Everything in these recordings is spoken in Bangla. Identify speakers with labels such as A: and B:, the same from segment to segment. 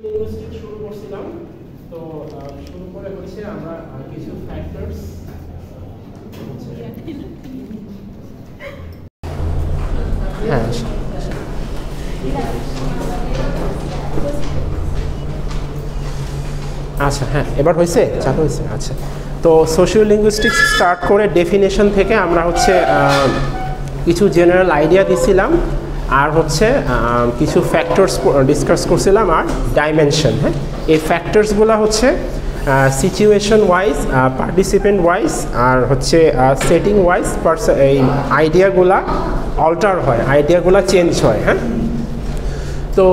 A: লিঙ্গুইস্টিক্স শুরু করছিলাম, তো শুরু করে হচ্ছে আমরা কিছু ফ্যাক্টরস আচ্ছা হ্যাঁ এবার হয়েছে চালু হয়েছে। আচ্ছা, তো সোশিও লিঙ্গুইস্টিক্স স্টার্ট করে ডেফিনেশন থেকে আমরা হচ্ছে কিছু জেনারেল আইডিয়া দিছিলাম, আর হচ্ছে কিছু ফ্যাক্টরস ডিসকাস করছিলাম, আর ডাইমেনশন। হ্যাঁ, এই ফ্যাক্টরসগুলো হচ্ছে সিচুয়েশন ওয়াইজ, পার্টিসিপেন্ট ওয়াইজ, আর হচ্ছে সেটিং ওয়াইজ এই আইডিয়াগুলা অল্টার হয়, আইডিয়াগুলা চেঞ্জ হয়। হ্যাঁ, তো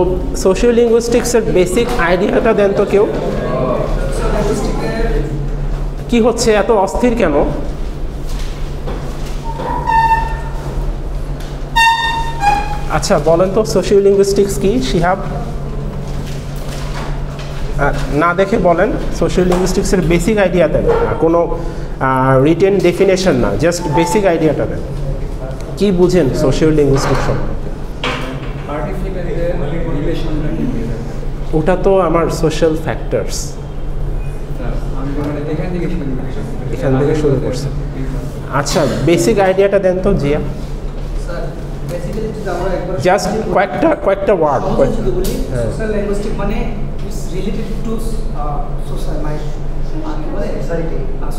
A: সোশিও লিঙ্গুইস্টিক্সের বেসিক আইডিয়াটা দেন তো কেউ। কি হচ্ছে এত অস্থির কেন? আচ্ছা বলেন তো সোশিও লিঙ্গুইস্টিক্স কি? শিহাব না দেখে বলেন, সোশিও লিঙ্গুইস্টিক্সের বেসিক আইডিয়া দেন, কোনো রিটেন ডেফিনেশন না, জাস্ট বেসিক আইডিয়াটা দেন। কি বুঝেন সোশিও লিঙ্গুইস্টিক্স? ওটা তো আমার সোশ্যাল ফ্যাক্টরস, এখান থেকে শুরু করছে। আচ্ছা বেসিক আইডিয়াটা দেন তো জিয়া, জাস্ট কয়েকটা ওয়ার্ড।
B: সোশ্যাল লিঙ্গুইস্টিক মানে ইটস রিলেটেড টু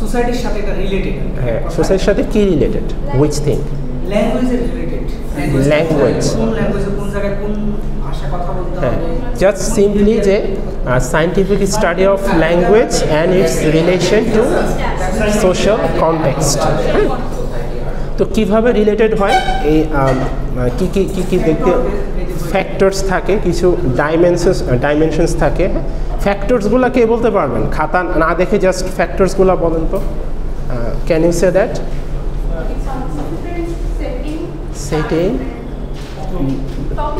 B: সোসাইটির সাথে এটা রিলেটেড।
A: হ্যাঁ, সোসাইটির সাথে কি রিলেটেড? Which thing?
B: ল্যাঙ্গুয়েজের রিলেটেড।
A: ল্যাঙ্গুয়েজ,
B: কোন ল্যাঙ্গুয়েজে কোন জায়গায় কোন ভাষা কথা বলতে হবে।
A: হ্যাঁ, জাস্ট সিম্পলি যে scientific study of language and it's relation to social context. হ্যাঁ, তো কীভাবে রিলেটেড হয়? এই কি দেখতে ফ্যাক্টরস থাকে, কিছু ডাইমেনশনস থাকে। ফ্যাক্টরসগুলো কে বলতে পারবেন? খাতা না দেখে জাস্ট ফ্যাক্টরসগুলো বলেন তো। Can you say that? Setting,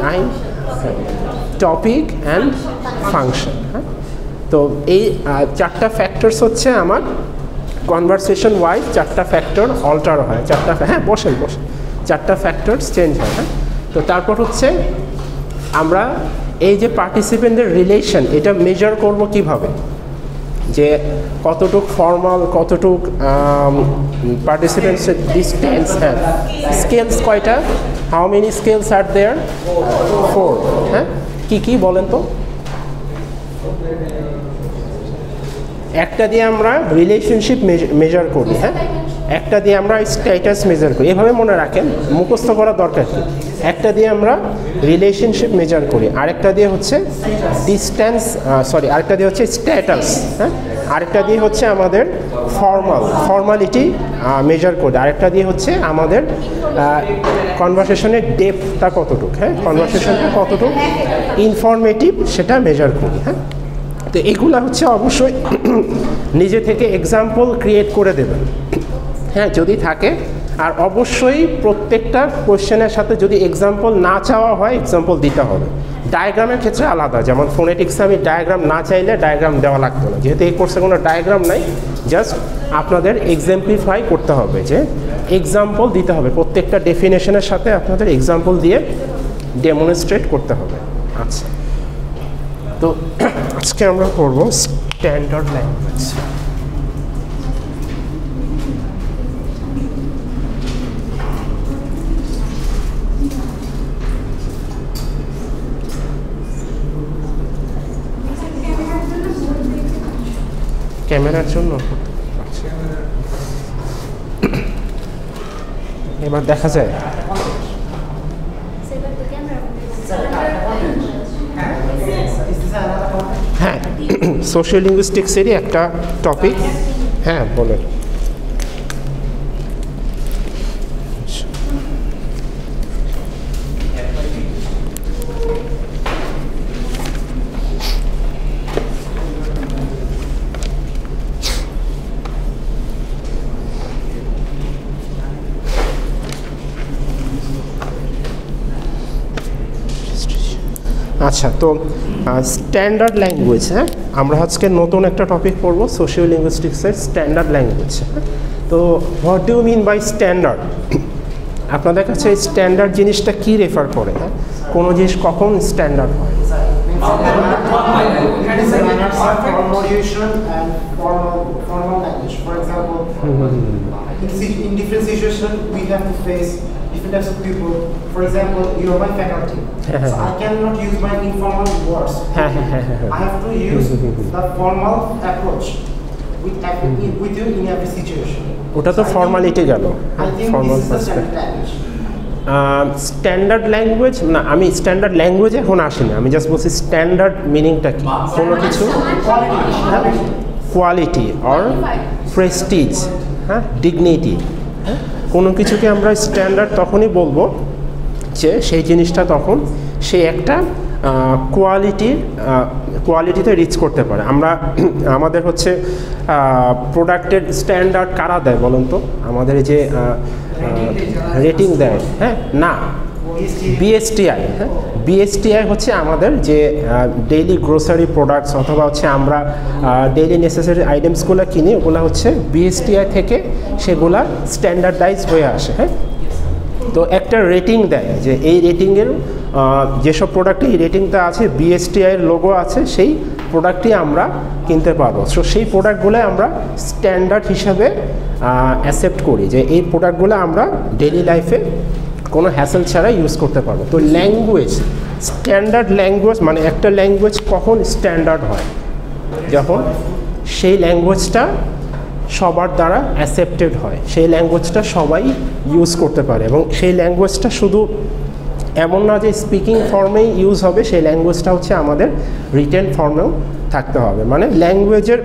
A: time, topic and function. হ্যাঁ, তো এই চারটা ফ্যাক্টরস হচ্ছে আমার কনভারসেশন ওয়াইজ চারটা ফ্যাক্টর অল্টার হয়, হ্যাঁ বসেন চারটা ফ্যাক্টরস চেঞ্জ হয়। হ্যাঁ, তো তারপর হচ্ছে আমরা এই যে পার্টিসিপেন্টদের রিলেশন, এটা মেজার করব কিভাবে, যে কতটুক ফর্মাল, কতটুক পার্টিসিপেন্টসের ডিস্টেন্স। হ্যাঁ, স্কেলস কয়টা? হাউ মেনি স্কেলস আর দেয়ার? 4। হ্যাঁ, কি বলেন তো? একটা দিয়ে আমরা রিলেশনশিপ মেজার করি, হ্যাঁ, একটা দিয়ে আমরা স্ট্যাটাস মেজার করি। এভাবে মনে রাখেন, মুখস্থ করার দরকার কি। একটা দিয়ে আমরা রিলেশনশিপ মেজার করি, আরেকটা দিয়ে হচ্ছে ডিস্টেন্স, আরেকটা দিয়ে হচ্ছে স্ট্যাটাস। হ্যাঁ, আরেকটা দিয়ে হচ্ছে আমাদের ফর্মালিটি মেজার করি, আরেকটা দিয়ে হচ্ছে আমাদের কনভারসেশনের ডেপথটা কতটুকু। হ্যাঁ, কনভারসেশনটা কতটুকু ইনফরমেটিভ সেটা মেজার করি। হ্যাঁ, তো এগুলা হচ্ছে অবশ্যই নিজে থেকে এক্সাম্পল ক্রিয়েট করে দেবেন, হ্যাঁ যদি থাকে। আর অবশ্যই প্রত্যেকটা কোয়েশ্চেনের সাথে যদি এক্সাম্পল না চাওয়া হয়, এক্সাম্পল দিতে হবে। ডায়াগ্রামের ক্ষেত্রে আলাদা, যেমন ফোনেটিক্সে আমি ডায়াগ্রাম না চাইলে ডায়াগ্রাম দেওয়া লাগতো না, যেহেতু এই কোর্সে কোনো ডায়াগ্রাম নাই, জাস্ট আপনাদের এক্সাম্পলিফাই করতে হবে, যে এক্সাম্পল দিতে হবে, প্রত্যেকটা ডেফিনেশনের সাথে আপনাদের এক্সাম্পল দিয়ে ডেমনস্ট্রেট করতে হবে। আচ্ছা, তো আজকে আমরা পড়ব স্ট্যান্ডার্ড ল্যাঙ্গুয়েজ। ক্যামেরার জন্য এবার দেখা যায়। হ্যাঁ, সোশিও লিঙ্গুইস্টিক্সেরই একটা টপিক। হ্যাঁ বলেন। আচ্ছা, তো স্ট্যান্ডার্ড ল্যাঙ্গুয়েজ। হ্যাঁ, আমরা আজকে নতুন একটা টপিক পড়বো, সোশিও লিঙ্গুইস্টিক্সের স্ট্যান্ডার্ড ল্যাঙ্গুয়েজ। তো what do you mean by standard? আপনাদের কাছে স্ট্যান্ডার্ড জিনিসটা কি রেফার করে? হ্যাঁ, কোনো জিনিস কখন স্ট্যান্ডার্ড হয়?
C: situation and formal language. For example, in different situations we have to face different types of people. For example, you are my faculty, so I cannot use my informal words. I have to use the formal approach with you in every situation.
A: ওটা তো ফর্মালিটি গেল,
C: I think
A: formal
C: this is the standard language.
A: Standard language না, আমি স্ট্যান্ডার্ড ল্যাঙ্গুয়েজ এখন আসিনি, আমি জাস্ট বলছি স্ট্যান্ডার্ড মিনিংটা কি, কোনো কিছু কোয়ালিটি অর প্রেস্টিজ, হ্যাঁ, ডিগনিটি, হ্যাঁ, কোনো কিছুকে আমরা স্ট্যান্ডার্ড তখনই বলবো যে সেই জিনিসটা তখন সে একটা কোয়ালিটিতে রিচ করতে পারে। আমরা আমাদের হচ্ছে প্রোডাক্টের স্ট্যান্ডার্ড কারা দেয় বলুন তো, আমাদের যে রেটিং দেয়, হ্যাঁ, না বিএসটিআই, হ্যাঁ, বিএসটিআই হচ্ছে আমাদের যে ডেইলি গ্রোসারি প্রোডাক্টস অথবা হচ্ছে আমরা ডেইলি নেসেসারি আইটেমসগুলো কিনি, ওগুলো হচ্ছে বিএসটিআই থেকে সেগুলা স্ট্যান্ডার্ডাইজ হয়ে আসে, হ্যাঁ। তো একটা রেটিং দেয় যে এই রেটিংয়ের যেসব প্রোডাক্টে এই রেটিংটা আছে, বিএসটিআইয়ের লোগো আছে, সেই প্রোডাক্টই আমরা কিনতে পারবো। সো সেই প্রোডাক্টগুলো আমরা স্ট্যান্ডার্ড হিসাবে অ্যাকসেপ্ট করি যে এই প্রোডাক্টগুলো আমরা ডেইলি লাইফে কোনো হ্যাসেল ছাড়া ইউজ করতে পারবো। তো ল্যাঙ্গুয়েজ, স্ট্যান্ডার্ড ল্যাঙ্গুয়েজ মানে একটা ল্যাঙ্গুয়েজ কখন স্ট্যান্ডার্ড হয়, যখন সেই ল্যাঙ্গুয়েজটা সবার দ্বারা অ্যাকসেপ্টেড হয়, সেই ল্যাঙ্গুয়েজটা সবাই ইউজ করতে পারে, এবং সেই ল্যাঙ্গুয়েজটা শুধু এমন না যে স্পিকিং ফর্মেই ইউজ হবে, সেই ল্যাঙ্গুয়েজটা হচ্ছে আমাদের রিটেন ফর্মেও থাকতে হবে। মানে ল্যাঙ্গুয়েজের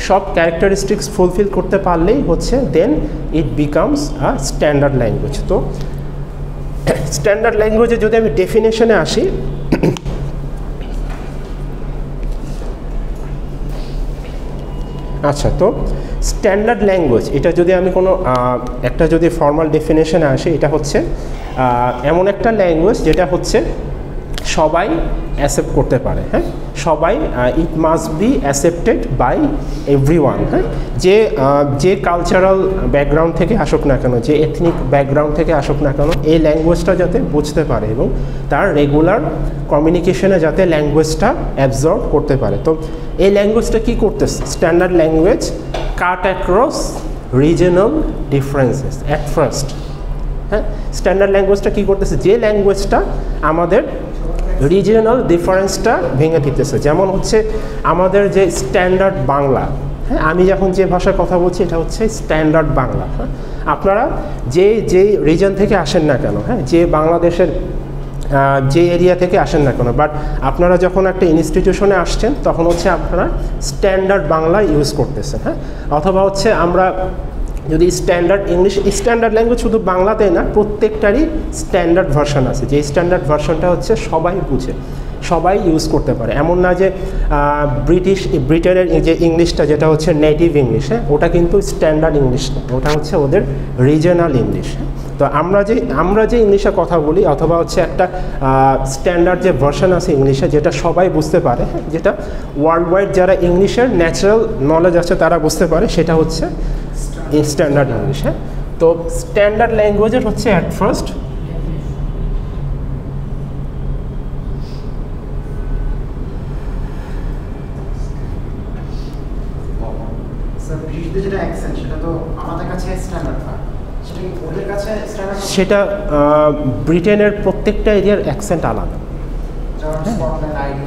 A: সব ক্যারেক্টারিস্টিক্স ফুলফিল করতে পারলেই হচ্ছে then it becomes a standard language. তো স্ট্যান্ডার্ড ল্যাঙ্গুয়েজে যদি আমি ডেফিনেশনে আসি, আচ্ছা, তো স্ট্যান্ডার্ড ল্যাঙ্গুয়েজ এটা যদি আমি কোনো একটা যদি ফর্মাল ডেফিনেশনে আসি, এটা হচ্ছে এমন একটা ল্যাঙ্গুয়েজ যেটা হচ্ছে সবাই অ্যাকসেপ্ট করতে পারে, হ্যাঁ, সবাই, it must be accepted by everyone, হ্যাঁ, যে কালচারাল ব্যাকগ্রাউন্ড থেকে আসুক না কেন, যে এথনিক ব্যাকগ্রাউন্ড থেকে আসুক না কেন, এই ল্যাঙ্গুয়েজটা যাতে বুঝতে পারে এবং তার রেগুলার কমিউনিকেশনে যাতে ল্যাঙ্গুয়েজটা অ্যাবজর্ব করতে পারে। তো এই ল্যাঙ্গুয়েজটা কী করতেছে, standard language cut across regional differences at first, হ্যাঁ, স্ট্যান্ডার্ড ল্যাঙ্গুয়েজটা কী করতেছে, যে ল্যাঙ্গুয়েজটা আমাদের রিজিওনাল ডিফারেন্সটা ভেঙে দিতেছে। যেমন হচ্ছে আমাদের যে স্ট্যান্ডার্ড বাংলা, হ্যাঁ, আমি যখন যে ভাষায় কথা বলছি এটা হচ্ছে স্ট্যান্ডার্ড বাংলা, হ্যাঁ, আপনারা যে রিজন থেকে আসেন না কেন, হ্যাঁ, যে বাংলাদেশের যে এরিয়া থেকে আসেন না কেন, বাট আপনারা যখন একটা ইনস্টিটিউশনে আসছেন তখন হচ্ছে আপনারা স্ট্যান্ডার্ড বাংলা ইউজ করতেছেন, হ্যাঁ, অথবা হচ্ছে আমরা যদি স্ট্যান্ডার্ড ইংলিশ, স্ট্যান্ডার্ড ল্যাঙ্গুয়েজ শুধু বাংলাতে না, প্রত্যেকটারই স্ট্যান্ডার্ড ভার্সন আছে, যে স্ট্যান্ডার্ড ভার্সনটা হচ্ছে সবাই বুঝে, সবাই ইউজ করতে পারে। এমন না যে ব্রিটেনের যে ইংলিশটা যেটা হচ্ছে নেটিভ ইংলিশ, হ্যাঁ, ওটা কিন্তু স্ট্যান্ডার্ড ইংলিশ না, ওটা হচ্ছে ওদের রিজনাল ইংলিশ। তো আমরা যে ইংলিশে কথা বলি, অথবা হচ্ছে একটা স্ট্যান্ডার্ড যে ভার্সন আছে ইংলিশে যেটা সবাই বুঝতে পারে, যেটা ওয়ার্ল্ড ওয়াইড যারা ইংলিশের ন্যাচারাল নলেজ আছে তারা বুঝতে পারে, সেটা হচ্ছে স্ট্যান্ডার্ড ইংলিশ, হ্যাঁ। তো স্ট্যান্ডার্ড ল্যাঙ্গুয়েজের হচ্ছে অ্যাট ফার্স্ট
C: যেটা অ্যাকসেন্ট সেটা তো আমাদের কাছে স্ট্যান্ডার্ড হয়, সেটা কি ওদের কাছে স্ট্যান্ডার্ড?
A: সেটা ব্রিটেনের প্রত্যেকটা এরিয়ার অ্যাকসেন্ট আলাদা,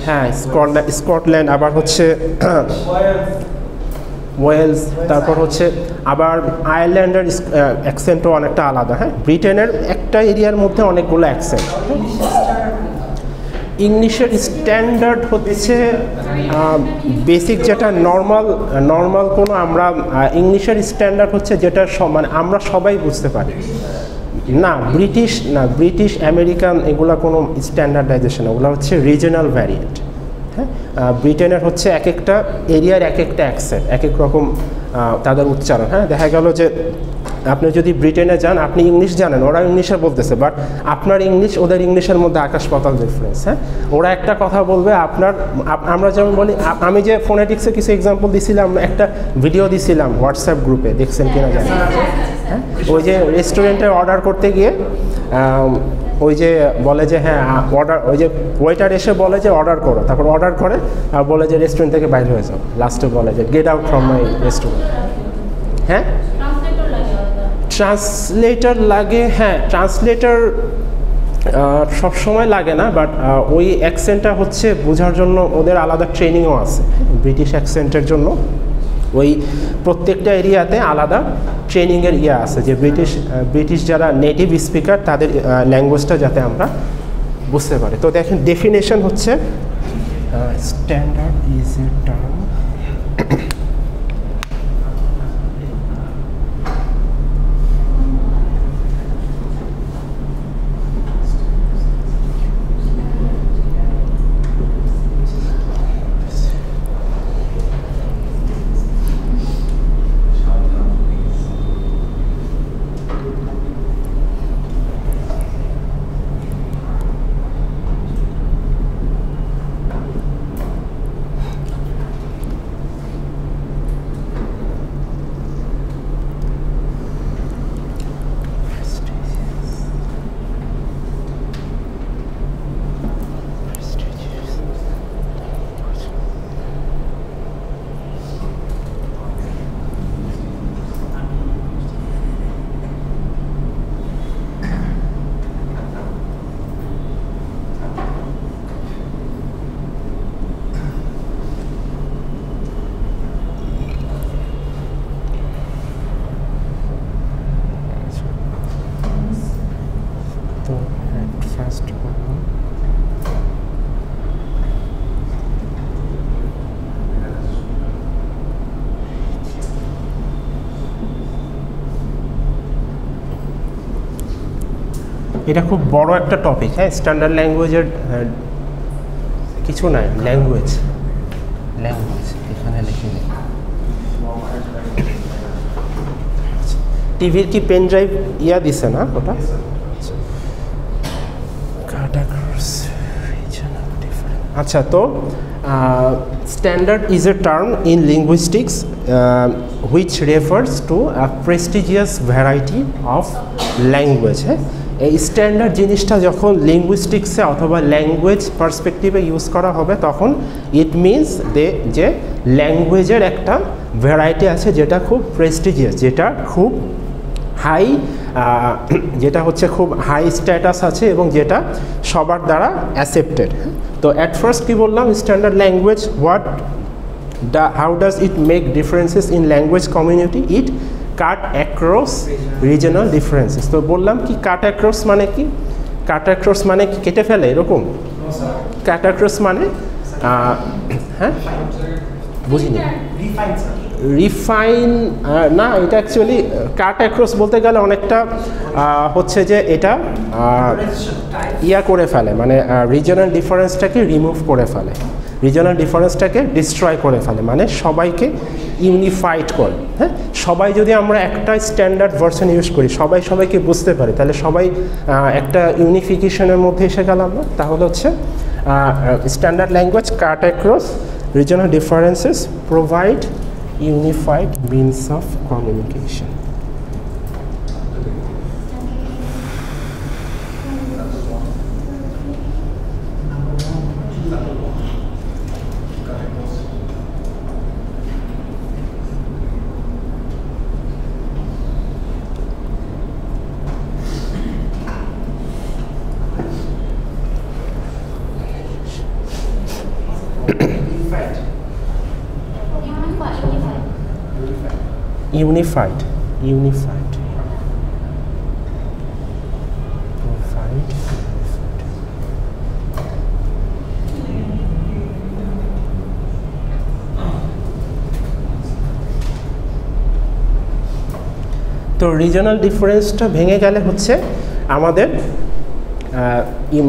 A: হ্যাঁ, স্কটল্যান্ড, আবার হচ্ছে ওয়েলস, তারপর হচ্ছে আবার আয়ারল্যান্ডের অ্যাকসেন্টও অনেকটা আলাদা, হ্যাঁ। ব্রিটেনের একটা এরিয়ার মধ্যে অনেকগুলো অ্যাকসেন্ট। ইংলিশের স্ট্যান্ডার্ড হচ্ছে বেসিক যেটা নর্মাল কোনো আমরা ইংলিশের স্ট্যান্ডার্ড হচ্ছে যেটা মানে আমরা সবাই বুঝতে পারি না, ব্রিটিশ আমেরিকান এগুলো কোনো স্ট্যান্ডার্ডাইজেশন, ওগুলো হচ্ছে রিজনাল ভ্যারিয়েন্ট, হ্যাঁ। ব্রিটেনের হচ্ছে এক একটা এরিয়ার এক একটা অ্যাকসেন্ট, এক এক রকম তাদের উচ্চারণ, হ্যাঁ। দেখা গেল যে আপনি যদি ব্রিটেনে যান, আপনি ইংলিশ জানেন, ওরা ইংলিশে বলতেছে, বাট আপনার ইংলিশ ওদের ইংলিশের মধ্যে আকাশ পাতাল ডিফারেন্স, হ্যাঁ। ওরা একটা কথা বলবে, আমরা যেমন বলি, আমি যে ফোনেটিক্সে কিছু এক্সাম্পল দিছিলাম, একটা ভিডিও দিছিলাম হোয়াটসঅ্যাপ গ্রুপে, দেখছেন কিনা জানি, হ্যাঁ। ওই যে রেস্টুরেন্টে অর্ডার করতে গিয়ে ওই যে বলে যে হ্যাঁ অর্ডার, ওই যে ওয়েটার এসে বলে যে অর্ডার করো, তারপর অর্ডার করে আর বলে যে রেস্টুরেন্ট থেকে বাইরে হয়ে যাও, লাস্টে বলে যে get out from my restaurant. হ্যাঁ ট্রান্সলেটর লাগে, হ্যাঁ ট্রান্সলেটর সবসময় লাগে না, বাট ওই অ্যাকসেন্টটা হচ্ছে বোঝার জন্য ওদের আলাদা ট্রেনিংও আছে ব্রিটিশ অ্যাকসেন্টের জন্য। ওই প্রত্যেকটা এরিয়াতে আলাদা ট্রেনিংয়ের ইয়ে আছে যে ব্রিটিশ যারা নেটিভ স্পিকার তাদের ল্যাঙ্গুয়েজটা যাতে আমরা বুঝতে পারি। তো দেখেন ডেফিনেশন হচ্ছে স্ট্যান্ডার্ড ইজ এ টার্ম এটা খুব বড় একটা টপিক। হ্যাঁ স্ট্যান্ডার্ড ল্যাঙ্গুয়েজের কিছু নাই, ল্যাঙ্গুয়েজ এখানে লিখে নেই। টিভির কি পেন ড্রাইভ ইয়া দিছে না ওটা? আচ্ছা, তো standard is a term in linguistics which refers to a prestigious variety of language. হ্যাঁ এই স্ট্যান্ডার্ড জিনিসটা যখন লিঙ্গুইস্টিক্সে অথবা ল্যাঙ্গুয়েজ পার্সপেক্টিভে ইউজ করা হবে তখন ইট মিনস যে ল্যাঙ্গুয়েজের একটা ভ্যারাইটি আছে যেটা খুব প্রেস্টিজিয়াস, যেটা খুব হাই, যেটা হচ্ছে খুব হাই স্ট্যাটাস আছে এবং যেটা সবার দ্বারা অ্যাকসেপ্টেড। তো অ্যাট ফার্স্ট কী বললাম, standard language how does it make differences in language community? It cut across regional differences. তো বললাম কি কাট অ্যাক্রস মানে কি? কাট অ্যাক্রস মানে কি কেটে ফেলে এরকম? কাট অ্যাক্রস মানে হ্যাঁ বুঝিনি। রিফাইন না, এটা অ্যাকচুয়ালি কাট অ্যাক্রস বলতে গেলে অনেকটা হচ্ছে যে এটা ইয়া করে ফেলে, মানে রিজনাল ডিফারেন্সটাকে রিমুভ করে ফেলে, রিজনাল ডিফারেন্সটাকে ডিস্ট্রয় করে ফেলে, মানে সবাইকে ইউনিফাইড করে। হ্যাঁ সবাই যদি আমরা একটা স্ট্যান্ডার্ড ভার্সন ইউজ করি, সবাইকে বুঝতে পারি, তাহলে সবাই একটা ইউনিফিকেশনের মধ্যে এসে গেলাম না। তাহলে হচ্ছে standard language cut across regional differences provide unified means of communication. Unified. Provide. তো রিজনাল ডিফারেন্সটা ভেঙে গেলে হচ্ছে আমাদের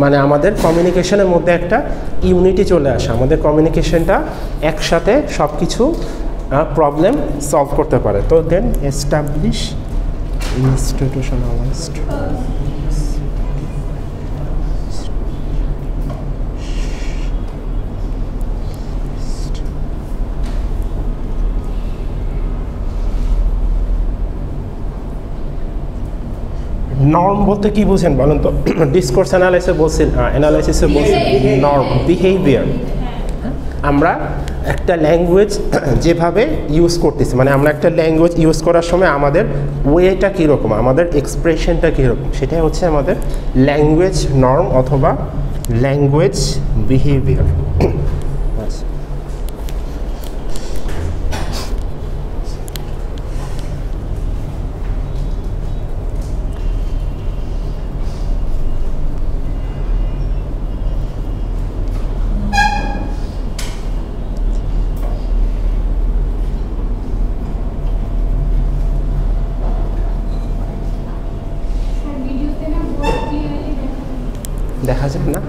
A: মানে আমাদের কমিউনিকেশনের মধ্যে একটা ইউনিটি চলে আসে, আমাদের কমিউনিকেশনটা একসাথে সব কিছু প্রবলেম সলভ করতে পারে। তো দেন এস্টাবলিশ ইনস্টিটিউশনালাইজড নর্ম বলতে কি বুঝেন বলেন তো? ডিসকোর্স অ্যানালাইসিসে বলছেন নর্ম, বিহেভিয়ার। আমরা একটা ল্যাঙ্গুয়েজ যেভাবে ইউজ করতেছি, মানে আমরা একটা ল্যাঙ্গুয়েজ ইউজ করার সময় আমাদের ওয়েটা কীরকম, আমাদের এক্সপ্রেশনটা কীরকম, সেটাই হচ্ছে আমাদের ল্যাঙ্গুয়েজ নর্ম অথবা ল্যাঙ্গুয়েজ বিহেভিয়ার। আচ্ছা, দেখা যায় না?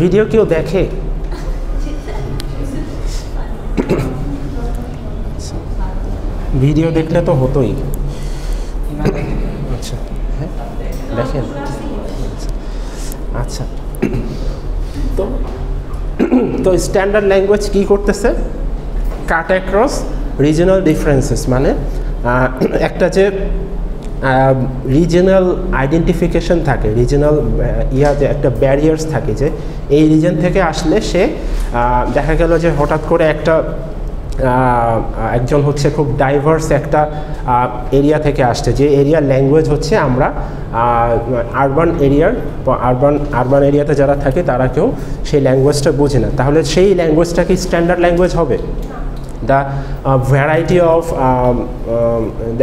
A: ভিডিও কেউ দেখে? ভিডিও দেখলে তো হতোই। আচ্ছা, হ্যাঁ দেখেন। আচ্ছা, তো স্ট্যান্ডার্ড ল্যাঙ্গুয়েজ কী করতেছে? কাট অ্যাক্রস রিজনাল ডিফারেন্সেস, মানে একটা যে রিজনাল আইডেন্টিফিকেশন থাকে, রিজনাল যে একটা ব্যারিয়ার্স থাকে, যে এই রিজন থেকে আসলে সে দেখা গেল যে হঠাৎ করে একজন হচ্ছে খুব ডাইভার্স একটা এরিয়া থেকে আসছে, যে এরিয়ার ল্যাঙ্গুয়েজ হচ্ছে আমরা আরবান এরিয়াতে যারা থাকে তারা কেউ সেই ল্যাঙ্গুয়েজটা বোঝে না, তাহলে সেই ল্যাঙ্গুয়েজটা কি স্ট্যান্ডার্ড ল্যাঙ্গুয়েজ হবে? দ্য ভ্যারাইটি অফ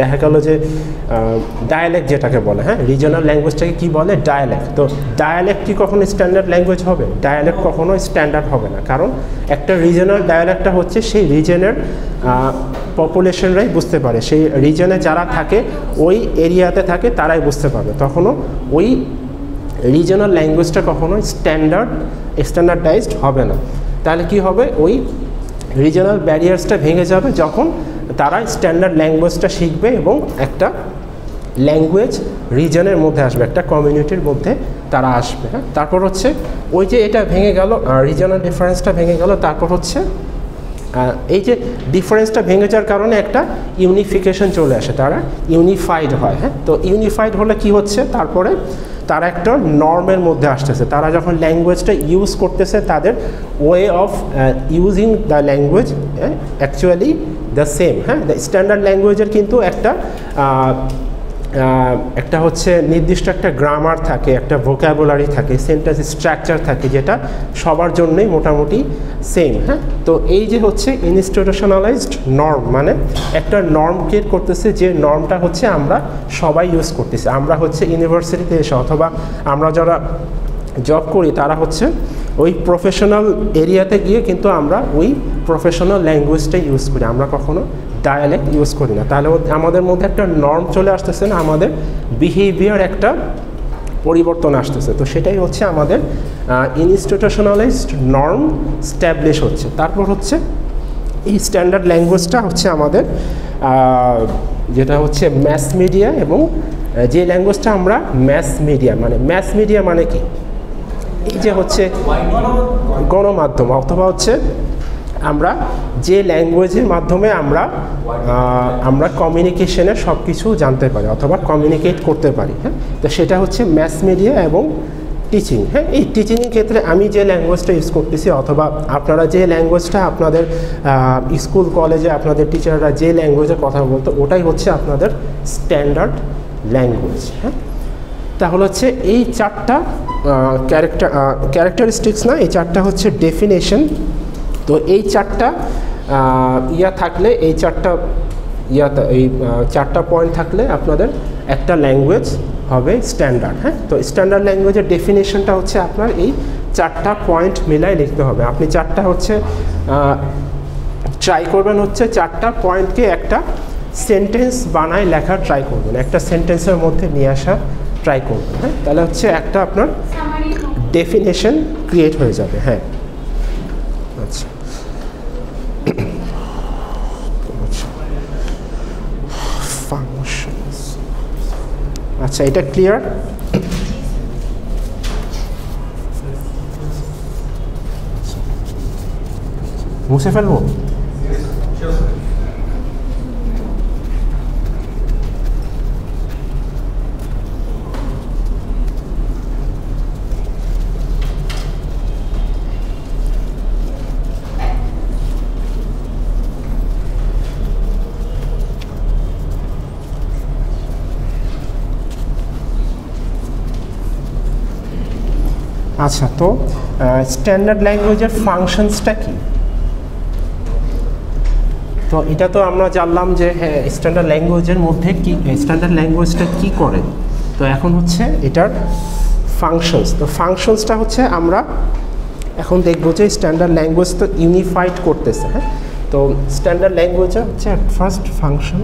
A: দেখা গেল যে ডায়ালেক্ট যেটাকে বলে, হ্যাঁ, রিজনাল ল্যাঙ্গুয়েজটাকে কী বলে? ডায়ালেক্ট। তো ডায়ালেক্ট কি কখনো স্ট্যান্ডার্ড ল্যাঙ্গুয়েজ হবে? ডায়ালেক্ট কখনো স্ট্যান্ডার্ড হবে না, কারণ একটা রিজনাল ডায়ালেক্টটা হচ্ছে সেই রিজনের পপুলেশনরাই বুঝতে পারে, সেই রিজনে যারা থাকে ওই এরিয়াতে থাকে তারাই বুঝতে পারবে, তখনও ওই রিজনাল ল্যাঙ্গুয়েজটা কখনো স্ট্যান্ডার্ডাইজড হবে না। তাহলে কি হবে? ওই রিজনাল ব্যারিয়ার্সটা ভেঙে যাবে যখন তারা স্ট্যান্ডার্ড ল্যাঙ্গুয়েজটা শিখবে এবং একটা ল্যাঙ্গুয়েজ রিজনের মধ্যে আসবে, একটা কমিউনিটির মধ্যে তারা আসবে। হ্যাঁ, তারপর হচ্ছে ওই যে এটা ভেঙে গেল, রিজনাল ডিফারেন্সটা ভেঙে গেল, তারপর হচ্ছে এই যে ডিফারেন্সটা ভেঙে যাওয়ার কারণে একটা ইউনিফিকেশন চলে আসে, তারা ইউনিফাইড হয়। হ্যাঁ, তো ইউনিফাইড হলে কি হচ্ছে? তারপরে তারা একটা নর্মের মধ্যে আসতেছে, তারা যখন ল্যাঙ্গুয়েজটা ইউজ করতেছে তাদের way of using the language actually the same. হ্যাঁ, দ্য স্ট্যান্ডার্ড ল্যাঙ্গুয়েজের কিন্তু একটা হচ্ছে নির্দিষ্ট একটা গ্রামার থাকে, একটা ভোকাবুলারি থাকে, সেন্টেন্স স্ট্রাকচার থাকে, যেটা সবার জন্যই মোটামুটি সেম। হ্যাঁ, তো এই যে হচ্ছে ইনস্টিটিউশনালাইজড নর্ম, মানে একটা নর্ম ক্রিয়েট করতেছে, যে নর্মটা হচ্ছে আমরা সবাই ইউজ করতেছি। আমরা হচ্ছে ইউনিভার্সিটিতে এসে অথবা আমরা যারা জব করি তারা হচ্ছে ওই প্রফেশনাল এরিয়াতে গিয়ে কিন্তু আমরা ওই প্রফেশনাল ল্যাঙ্গুয়েজটা ইউজ করি, আমরা কখনো ডায়ালেক্ট ইউজ করি না। তাহলে আমাদের মধ্যে একটা নর্ম চলে আসতেছে না, আমাদের বিহেভিয়ার একটা পরিবর্তন আসতেছে। তো সেটাই হচ্ছে আমাদের ইনস্টিটিউশনালাইজড নর্ম স্ট্যাবলিশ হচ্ছে। তারপর হচ্ছে এই স্ট্যান্ডার্ড ল্যাঙ্গুয়েজটা হচ্ছে আমাদের যেটা হচ্ছে ম্যাস মিডিয়া, এবং যে ল্যাঙ্গুয়েজটা আমরা ম্যাস মিডিয়া মানে কি? এই যে হচ্ছে গণমাধ্যম, অথবা হচ্ছে আমরা যে ল্যাঙ্গুয়েজের মাধ্যমে আমরা কমিউনিকেশনের সব কিছু জানতে পারি অথবা কমিউনিকেট করতে পারি। হ্যাঁ, তো সেটা হচ্ছে ম্যাস মিডিয়া এবং টিচিং। হ্যাঁ, এই টিচিংয়ের ক্ষেত্রে আমি যে ল্যাঙ্গুয়েজটা ইউজ করতেছি অথবা আপনারা যে ল্যাঙ্গুয়েজটা আপনাদের স্কুল কলেজে আপনাদের টিচাররা যে ল্যাঙ্গুয়েজে কথা বলতো ওটাই হচ্ছে আপনাদের স্ট্যান্ডার্ড ল্যাঙ্গুয়েজ। হ্যাঁ, তাহলে হচ্ছে এই চারটা ক্যারেক্টারিস্টিক্স না, এই চারটা হচ্ছে ডেফিনেশন। তো এই চারটা থাকলে, এই চারটা পয়েন্ট থাকলে আপনাদের একটা ল্যাঙ্গুয়েজ হবে স্ট্যান্ডার্ড। হ্যাঁ, তো স্ট্যান্ডার্ড ল্যাঙ্গুয়েজের ডেফিনেশনটা হচ্ছে আপনার এই চারটা পয়েন্ট মিলাই লিখতে হবে। আপনি চারটা হচ্ছে ট্রাই করবেন, হচ্ছে চারটা পয়েন্টকে একটা সেন্টেন্স বানায় লেখার ট্রাই করবেন, একটা সেন্টেন্সের মধ্যে নিয়ে আসার ট্রাই করবেন। হ্যাঁ, তাহলে হচ্ছে একটা আপনার ডেফিনেশন ক্রিয়েট হয়ে যাবে। হ্যাঁ, আচ্ছা, ফাংশনস, আচ্ছা, এটা ক্লিয়ার? মুছে ফেলবো? আচ্ছা, তো স্ট্যান্ডার্ড ল্যাঙ্গুয়েজের ফাংশনসটা কি? তো এটা তো আমরা জানলাম যে হ্যাঁ স্ট্যান্ডার্ড ল্যাঙ্গুয়েজের মধ্যে কি স্ট্যান্ডার্ড ল্যাঙ্গুয়েজটা কি করে। তো এখন হচ্ছে এটার ফাংশনস। তো ফাংশনসটা হচ্ছে আমরা এখন দেখবো যে স্ট্যান্ডার্ড ল্যাঙ্গুয়েজ তো ইউনিফাইড করতেছে। হ্যাঁ, তো স্ট্যান্ডার্ড ল্যাঙ্গুয়েজের হচ্ছে ফার্স্ট ফাংশন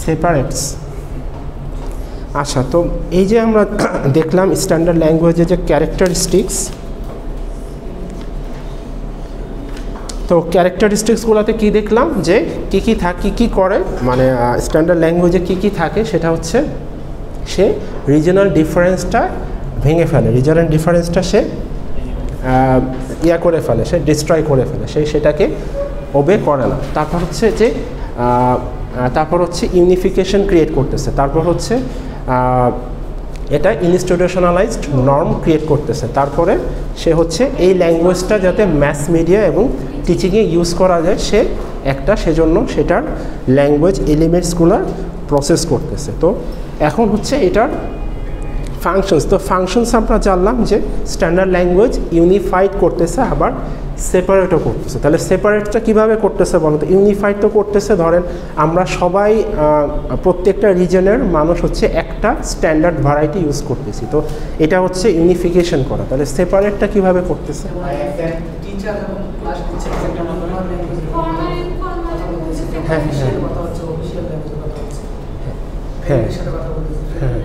A: সেপারেটস। আচ্ছা, তো এই যে আমরা দেখলাম স্ট্যান্ডার্ড ল্যাঙ্গুয়েজের যে ক্যারেক্টারিস্টিক্স, তো ক্যারেক্টারিস্টিক্সগুলোতে কি দেখলাম যে কী করে, মানে স্ট্যান্ডার্ড ল্যাঙ্গুয়েজে কী থাকে, সেটা হচ্ছে সে রিজনাল ডিফারেন্সটা ভেঙে ফেলে, রিজনাল ডিফারেন্সটা সে করে ফেলে, সে ডিস্ট্রয় করে ফেলে, সেটাকে ওবে করে না। তারপর হচ্ছে ইউনিফিকেশন ক্রিয়েট করতেছে, তারপর হচ্ছে এটা ইনস্টিটিউশনালাইজড নর্ম ক্রিয়েট করতেছে, তারপরে সে হচ্ছে এই ল্যাঙ্গুয়েজটা যাতে ম্যাস মিডিয়া এবং টিচিংয়ে ইউজ করা যায় সেজন্য সেটার ল্যাঙ্গুয়েজ এলিমেন্টসগুলো প্রসেস করতেছে। তো এখন হচ্ছে এটার ফাংশনস। তো ফাংশনস আমরা জানলাম যে স্ট্যান্ডার্ড ল্যাঙ্গুয়েজ ইউনিফাইড করতেছে আবার সেপারেটও করতেছে। তাহলে সেপারেটটা কীভাবে করতেছে বলো তো? ইউনিফাইড তো করতেছে, ধরেন আমরা সবাই প্রত্যেকটা রিজনের মানুষ হচ্ছে একটা স্ট্যান্ডার্ড ভ্যারাইটি ইউজ করতেছি, তো এটা হচ্ছে ইউনিফিকেশন করা। তাহলে সেপারেটটা কীভাবে করতেছে? হ্যাঁ হ্যাঁ হ্যাঁ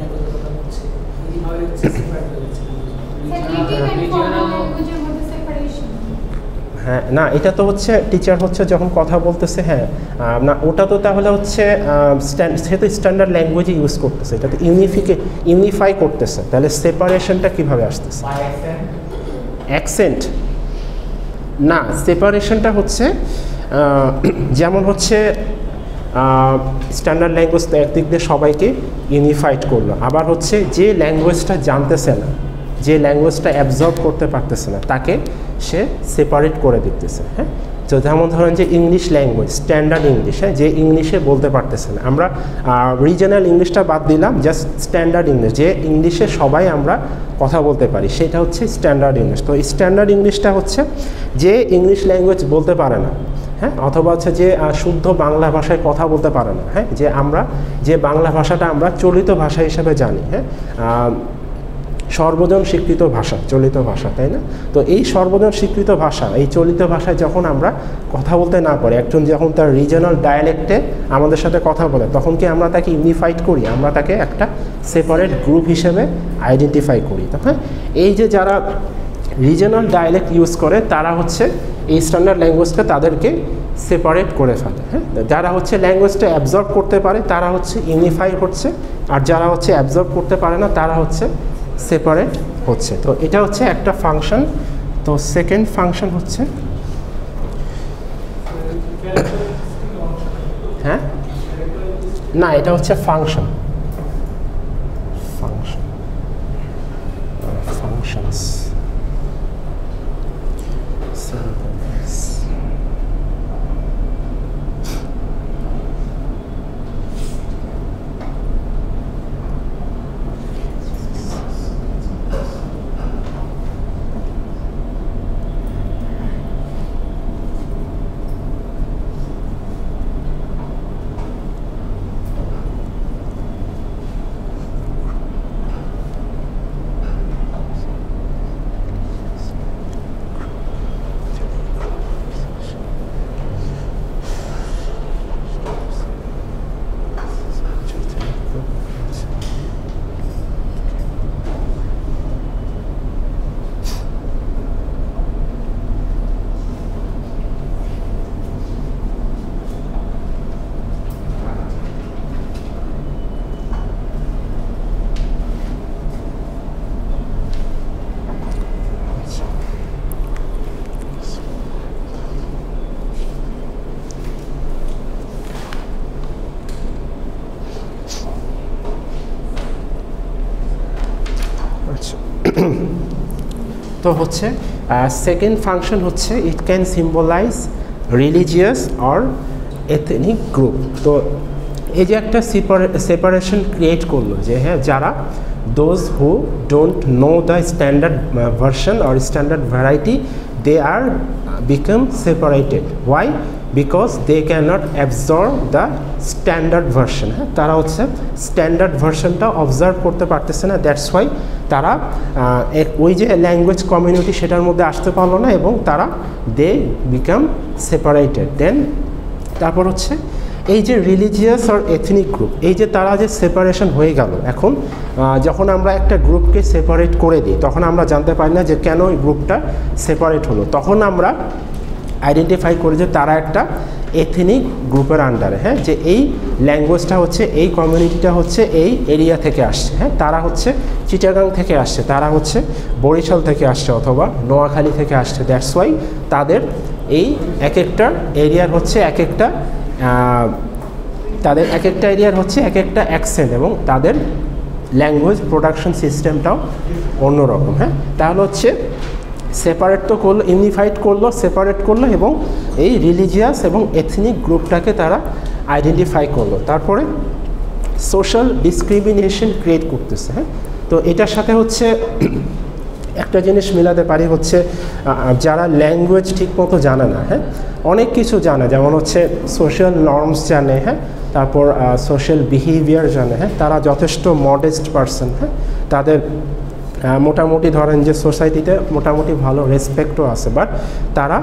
A: হ্যাঁ, না এটা তো হচ্ছে টিচার হচ্ছে যখন কথা বলতেছে, হ্যাঁ না ওটা তো তাহলে হচ্ছে সে তো স্ট্যান্ডার্ড ল্যাঙ্গুয়েজে ইউজ করতেছে, এটা তো ইউনিফাই করতেছে। তাহলে সেপারেশনটা কীভাবে আসতেছে? অ্যাকসেন্ট না, সেপারেশনটা হচ্ছে যেমন হচ্ছে স্ট্যান্ডার্ড ল্যাঙ্গুয়েজ তো একদিক দিয়ে সবাইকে ইউনিফাইড করলো, আবার হচ্ছে যে ল্যাঙ্গুয়েজটা জানতেছে না, যে ল্যাঙ্গুয়েজটা অ্যাবজর্ব করতে পারতেছে না, তাকে সে সেপারেট করে দিতেছে। হ্যাঁ, তো যেমন ধরেন যে ইংলিশ ল্যাঙ্গুয়েজ, স্ট্যান্ডার্ড ইংলিশ, হ্যাঁ, যে ইংলিশে বলতে পারতেছে না, আমরা রিজনাল ইংলিশটা বাদ দিলাম, জাস্ট স্ট্যান্ডার্ড ইংলিশ, যে ইংলিশে সবাই আমরা কথা বলতে পারি, সেটা হচ্ছে স্ট্যান্ডার্ড ইংলিশ। তো স্ট্যান্ডার্ড ইংলিশটা হচ্ছে যে ইংলিশ ল্যাঙ্গুয়েজ বলতে পারে না, হ্যাঁ, অথবা হচ্ছে যে শুদ্ধ বাংলা ভাষায় কথা বলতে পারে না, হ্যাঁ, যে বাংলা ভাষাটা আমরা চলিত ভাষা হিসেবে জানি, হ্যাঁ, সর্বজন স্বীকৃত ভাষা, চলিত ভাষা, তাই না? তো এই সর্বজন স্বীকৃত ভাষা, এই চলিত ভাষায় যখন আমরা কথা বলতে না পারি, একজন যখন তার রিজনাল ডায়ালেক্টে আমাদের সাথে কথা বলে, তখন কি আমরা তাকে ইউনিফাইড করি? আমরা তাকে একটা সেপারেট গ্রুপ হিসেবে আইডেন্টিফাই করি। তো হ্যাঁ, এই যে যারা রিজনাল ডায়ালেক্ট ইউজ করে তারা হচ্ছে এই স্ট্যান্ডার্ড ল্যাঙ্গুয়েজটা তাদেরকে সেপারেট করে ফেলে। হ্যাঁ, যারা হচ্ছে ল্যাঙ্গুয়েজটা অ্যাবজর্ব করতে পারে তারা হচ্ছে ইউনিফাই হচ্ছে, আর যারা হচ্ছে অ্যাবজর্ব করতে পারে না তারা হচ্ছে সেপারেট হচ্ছে। তো এটা হচ্ছে একটা ফাংশন। তো সেকেন্ড ফাংশন হচ্ছে, হ্যাঁ না এটা হচ্ছে ফাংশন, ফাংশনস। তো হচ্ছে সেকেন্ড ফাংশন হচ্ছে it can symbolize religious or ethnic group. তো এই যে একটা সেপারেশন ক্রিয়েট করলো যে হ্যাঁ যারা those who don't know the standard version or standard variety they are become separated. Why? Because they cannot absorb the standard version. হ্যাঁ, তারা হচ্ছে স্ট্যান্ডার্ড ভার্সনটা অবজার্ভ করতে পারতেছে না, দ্যাটস ওয়াই তারা ওই যে ল্যাঙ্গুয়েজ কমিউনিটি সেটার মধ্যে আসতে পারলো না এবং তারা দে বিকাম সেপারেটেড। দেন তারপর হচ্ছে এই যে রিলিজিয়াস আর এথনিক গ্রুপ, এই যে তারা যে সেপারেশন হয়ে গেল, এখন যখন আমরা একটা গ্রুপকে সেপারেট করে দিই তখন আমরা জানতে পারি না যে কেন ওই গ্রুপটা সেপারেট হলো। তখন আমরা আইডেন্টিফাই করি যে তারা একটা এথনিক গ্রুপের আন্ডারে, হ্যাঁ, যে এই ল্যাঙ্গুয়েজটা হচ্ছে, এই কমিউনিটিটা হচ্ছে এই এরিয়া থেকে আসছে। হ্যাঁ, তারা হচ্ছে চিটাগাং থেকে আসছে, তারা হচ্ছে বরিশাল থেকে আসছে অথবা নোয়াখালী থেকে আসছে। দ্যাটস ওয়াই তাদের এই এক একটা এরিয়ার হচ্ছে এক একটা এরিয়ার হচ্ছে এক একটা অ্যাকসেন্ট এবং তাদের ল্যাঙ্গুয়েজ প্রোডাকশন সিস্টেমটাও অন্যরকম। হ্যাঁ, তাহলে হচ্ছে সেপারেট তো করলো, ইউনিফাইড করলো, সেপারেট করলো এবং এই রিলিজিয়াস এবং এথনিক গ্রুপটাকে তারা আইডেন্টিফাই করলো। তারপরে সোশ্যাল ডিসক্রিমিনেশন ক্রিয়েট করতেছে। হ্যাঁ, তো এটার সাথে হচ্ছে একটা জিনিস মেলাতে পারি হচ্ছে যারা ল্যাঙ্গুয়েজ ঠিকমতো জানে না, হ্যাঁ, অনেক কিছু জানে, যেমন হচ্ছে সোশ্যাল নর্মস জানে, হ্যাঁ, তারপর সোশ্যাল বিহেভিয়ার জানে, হ্যাঁ, তারা যথেষ্ট মডেস্ট পারসন, হ্যাঁ, তাদের মোটামুটি ধরেন যে সোসাইটিতে মোটামুটি ভালো রেসপেক্টও আছে, বাট তারা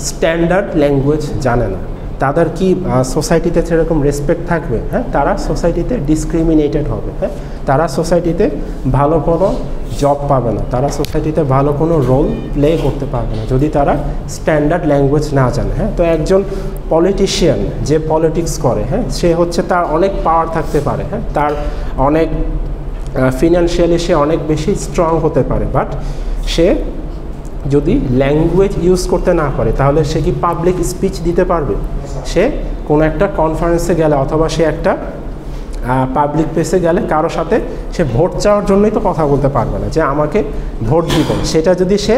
A: স্ট্যান্ডার্ড ল্যাঙ্গুয়েজ জানে না। তাদের কি সোসাইটিতে সেরকম রেসপেক্ট থাকবে? হ্যাঁ, তারা সোসাইটিতে ডিসক্রিমিনেটেড হবে। হ্যাঁ, তারা সোসাইটিতে ভালো কোনো জব পাবে না, তারা সোসাইটিতে ভালো কোনো রোল প্লে করতে পারবে না যদি তারা স্ট্যান্ডার্ড ল্যাঙ্গুয়েজ না জানে। হ্যাঁ, তো একজন পলিটিশিয়ান যে পলিটিক্স করে, হ্যাঁ, সে হচ্ছে তার অনেক পাওয়ার থাকতে পারে, হ্যাঁ, তার অনেক ফিনান্সিয়ালি সে অনেক বেশি স্ট্রং হতে পারে, বাট সে যদি ল্যাঙ্গুয়েজ ইউজ করতে না পারে তাহলে সে কি পাবলিক স্পিচ দিতে পারবে? সে কোনো একটা কনফারেন্সে গেলে অথবা সে একটা পাবলিক প্লেসে গেলে কারো সাথে সে ভোট চাওয়ার জন্যই তো কথা বলতে পারবে না যে আমাকে ভোট দিবেন। সেটা যদি সে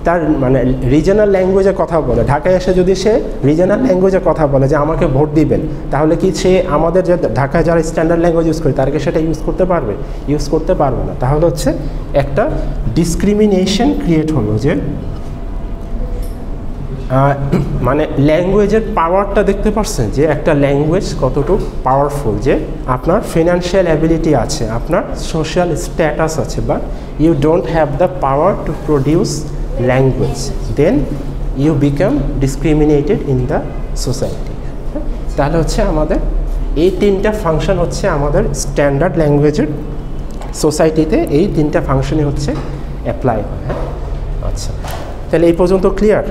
A: তার মানে রিজনাল ল্যাঙ্গুয়েজে কথা বলে, ঢাকায় এসে যদি সে রিজনাল ল্যাঙ্গুয়েজে কথা বলে যে আমাকে ভোট দিবেন, তাহলে কি সে আমাদের যে ঢাকায় যারা স্ট্যান্ডার্ড ল্যাঙ্গুয়েজ ইউজ করে তাদেরকে সেটা ইউজ করতে পারবে? ইউজ করতে পারবে না। তাহলে হচ্ছে একটা ডিসক্রিমিনেশন ক্রিয়েট হলো যে মানে ল্যাঙ্গুয়েজের পাওয়ারটা দেখতে পাচ্ছেন যে একটা ল্যাঙ্গুয়েজ কতটুকু পাওয়ারফুল, যে আপনার ফিনান্সিয়াল অ্যাবিলিটি আছে, আপনার সোশ্যাল স্ট্যাটাস আছে, বা you don't have the power to produce language, then you become discriminated in the society. তাহলে হচ্ছে আমাদের এই তিনটা ফাংশন হচ্ছে আমাদের স্ট্যান্ডার্ড ল্যাঙ্গুয়েজের সোসাইটিতে এই তিনটা ফাংশনই হচ্ছে অ্যাপ্লাই হয়। হ্যাঁ, আচ্ছা, তাহলে এই পর্যন্ত ক্লিয়ার?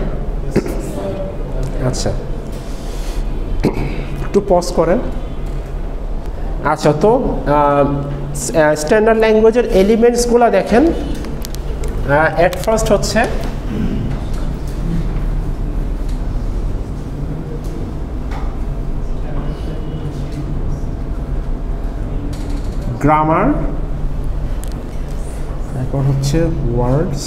A: আচ্ছা, একটু পজ করেন। আচ্ছা, তো স্ট্যান্ডার্ড ল্যাঙ্গুয়েজের এলিমেন্টসগুলো দেখেন। অ্যাট ফার্স্ট হচ্ছে গ্রামার, তারপর হচ্ছে ওয়ার্ডস,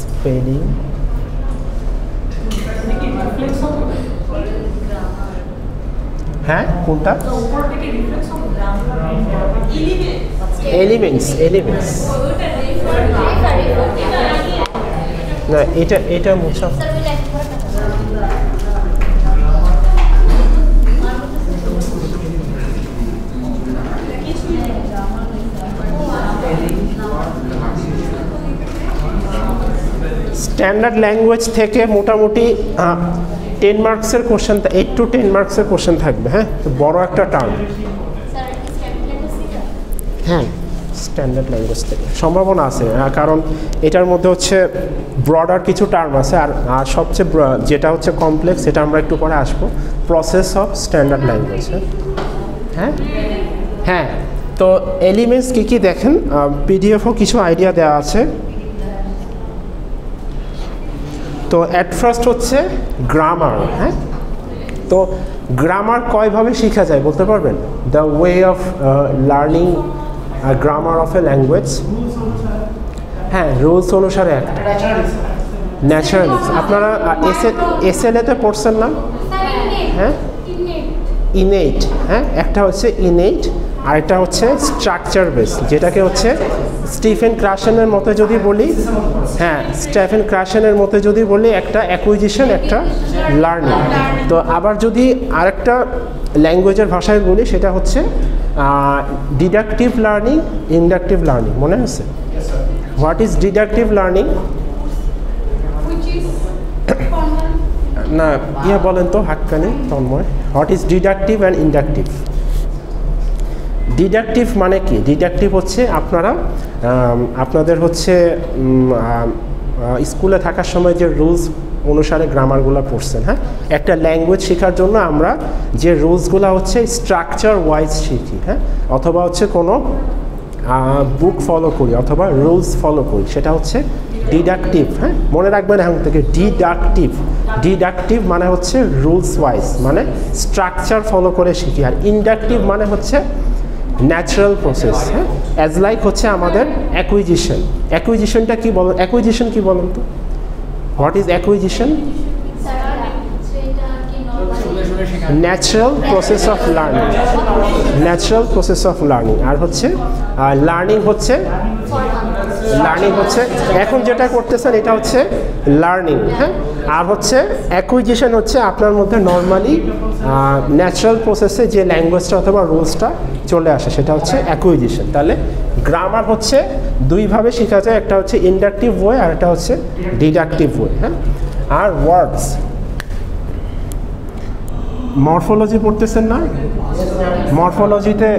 A: স্পেলিং, হ্যাঁ কোনটা? এলিমেন্টস, এলিমেন্টস না, এটা মোছা। স্ট্যান্ডার্ড ল্যাঙ্গুয়েজ থেকে মোটামুটি 10 মার্কসের কোশ্চেন, 8 to 10 মার্কসের কোশ্চেন থাকবে। হ্যাঁ, তো বড় একটা টার্ম। হ্যাঁ, স্ট্যান্ডার্ড ল্যাঙ্গুয়েজ থেকে সম্ভাবনা আছে, কারণ এটার মধ্যে হচ্ছে ব্রডার কিছু টার্ম আছে, আর সবচেয়ে যেটা হচ্ছে কমপ্লেক্স, সেটা আমরা একটু পরে আসবো, প্রসেস অফ স্ট্যান্ডার্ড ল্যাঙ্গুয়েজ। হ্যাঁ হ্যাঁ, তো এলিমেন্টস কী কী দেখেন, পিডিএফও কিছু আইডিয়া দেওয়া আছে। তো অ্যাট ফার্স্ট হচ্ছে গ্রামার। হ্যাঁ, তো গ্রামার কয়ভাবে শেখা যায় বলতে পারবেন? The way of learning grammar of A language. হ্যাঁ, রুলস অনুসারে একটা ন্যাচারালি। আপনারা এসএলএতে পড়ছেন না? হ্যাঁ, ইনেট। হ্যাঁ, একটা হচ্ছে ইনেট আর একটা হচ্ছে স্ট্রাকচার বেস, যেটাকে হচ্ছে স্টিফেন ক্রাশেনের মতো যদি বলি, হ্যাঁ স্টিফেন ক্রাশেনের মতো যদি বলি একটা অ্যাকুইজিশন একটা লার্নিং। তো আবার যদি আরেকটা ল্যাঙ্গুয়েজের ভাষায় বলি সেটা হচ্ছে ডিডাকটিভ লার্নিং, ইন্ডাকটিভ লার্নিং। মনে আছে? What is deductive learning? না বলেন তো Haqqani Tanmoy, what is deductive and inductive? Deductive মানে কি? ডিডাকটিভ হচ্ছে আপনাদের হচ্ছে স্কুলে থাকার সময় যে রুলস অনুসারে গ্রামারগুলো পড়ছেন। হ্যাঁ, একটা ল্যাঙ্গুয়েজ শেখার জন্য আমরা যে রুলসগুলো হচ্ছে স্ট্রাকচার ওয়াইজ শিখি, হ্যাঁ, অথবা হচ্ছে কোনো বুক ফলো করি অথবা রুলস ফলো করি, সেটা হচ্ছে ডিডাকটিভ। হ্যাঁ, মনে রাখবেন এখন থেকে ডিডাকটিভ। ডিডাকটিভ মানে হচ্ছে রুলস ওয়াইজ, মানে স্ট্রাকচার ফলো করে শিখি। আর ইন্ডাকটিভ মানে হচ্ছে ন্যাচারাল প্রসেস। হ্যাঁ, অ্যাজ লাইক হচ্ছে আমাদের অ্যাকুইজিশন। অ্যাকুইজিশনটা কি বলেন? অ্যাকুইজিশন কি বলেন তো? What is acquisition? Natural process of learning. Natural process of learning. আর হচ্ছে লার্নিং হচ্ছে এখন যেটা করতেছেন এটা হচ্ছে লার্নিং। হ্যাঁ, আর হচ্ছে অ্যাকুইজিশন হচ্ছে আপনার মধ্যে নর্মালি ন্যাচারাল প্রসেসে যে ল্যাঙ্গুয়েজটা অথবা রুলসটা চলে আসে, সেটা হচ্ছে অ্যাকুইজিশন। তাহলে গ্রামার হচ্ছে দুইভাবে শেখা যায়, একটা হচ্ছে ইন্ডাকটিভ ওয়ে আর একটা হচ্ছে ডিডাকটিভ ওয়ে। হ্যাঁ, আর ওয়ার্ডস, মরফোলজি পড়তেছেন না? মরফোলজিতে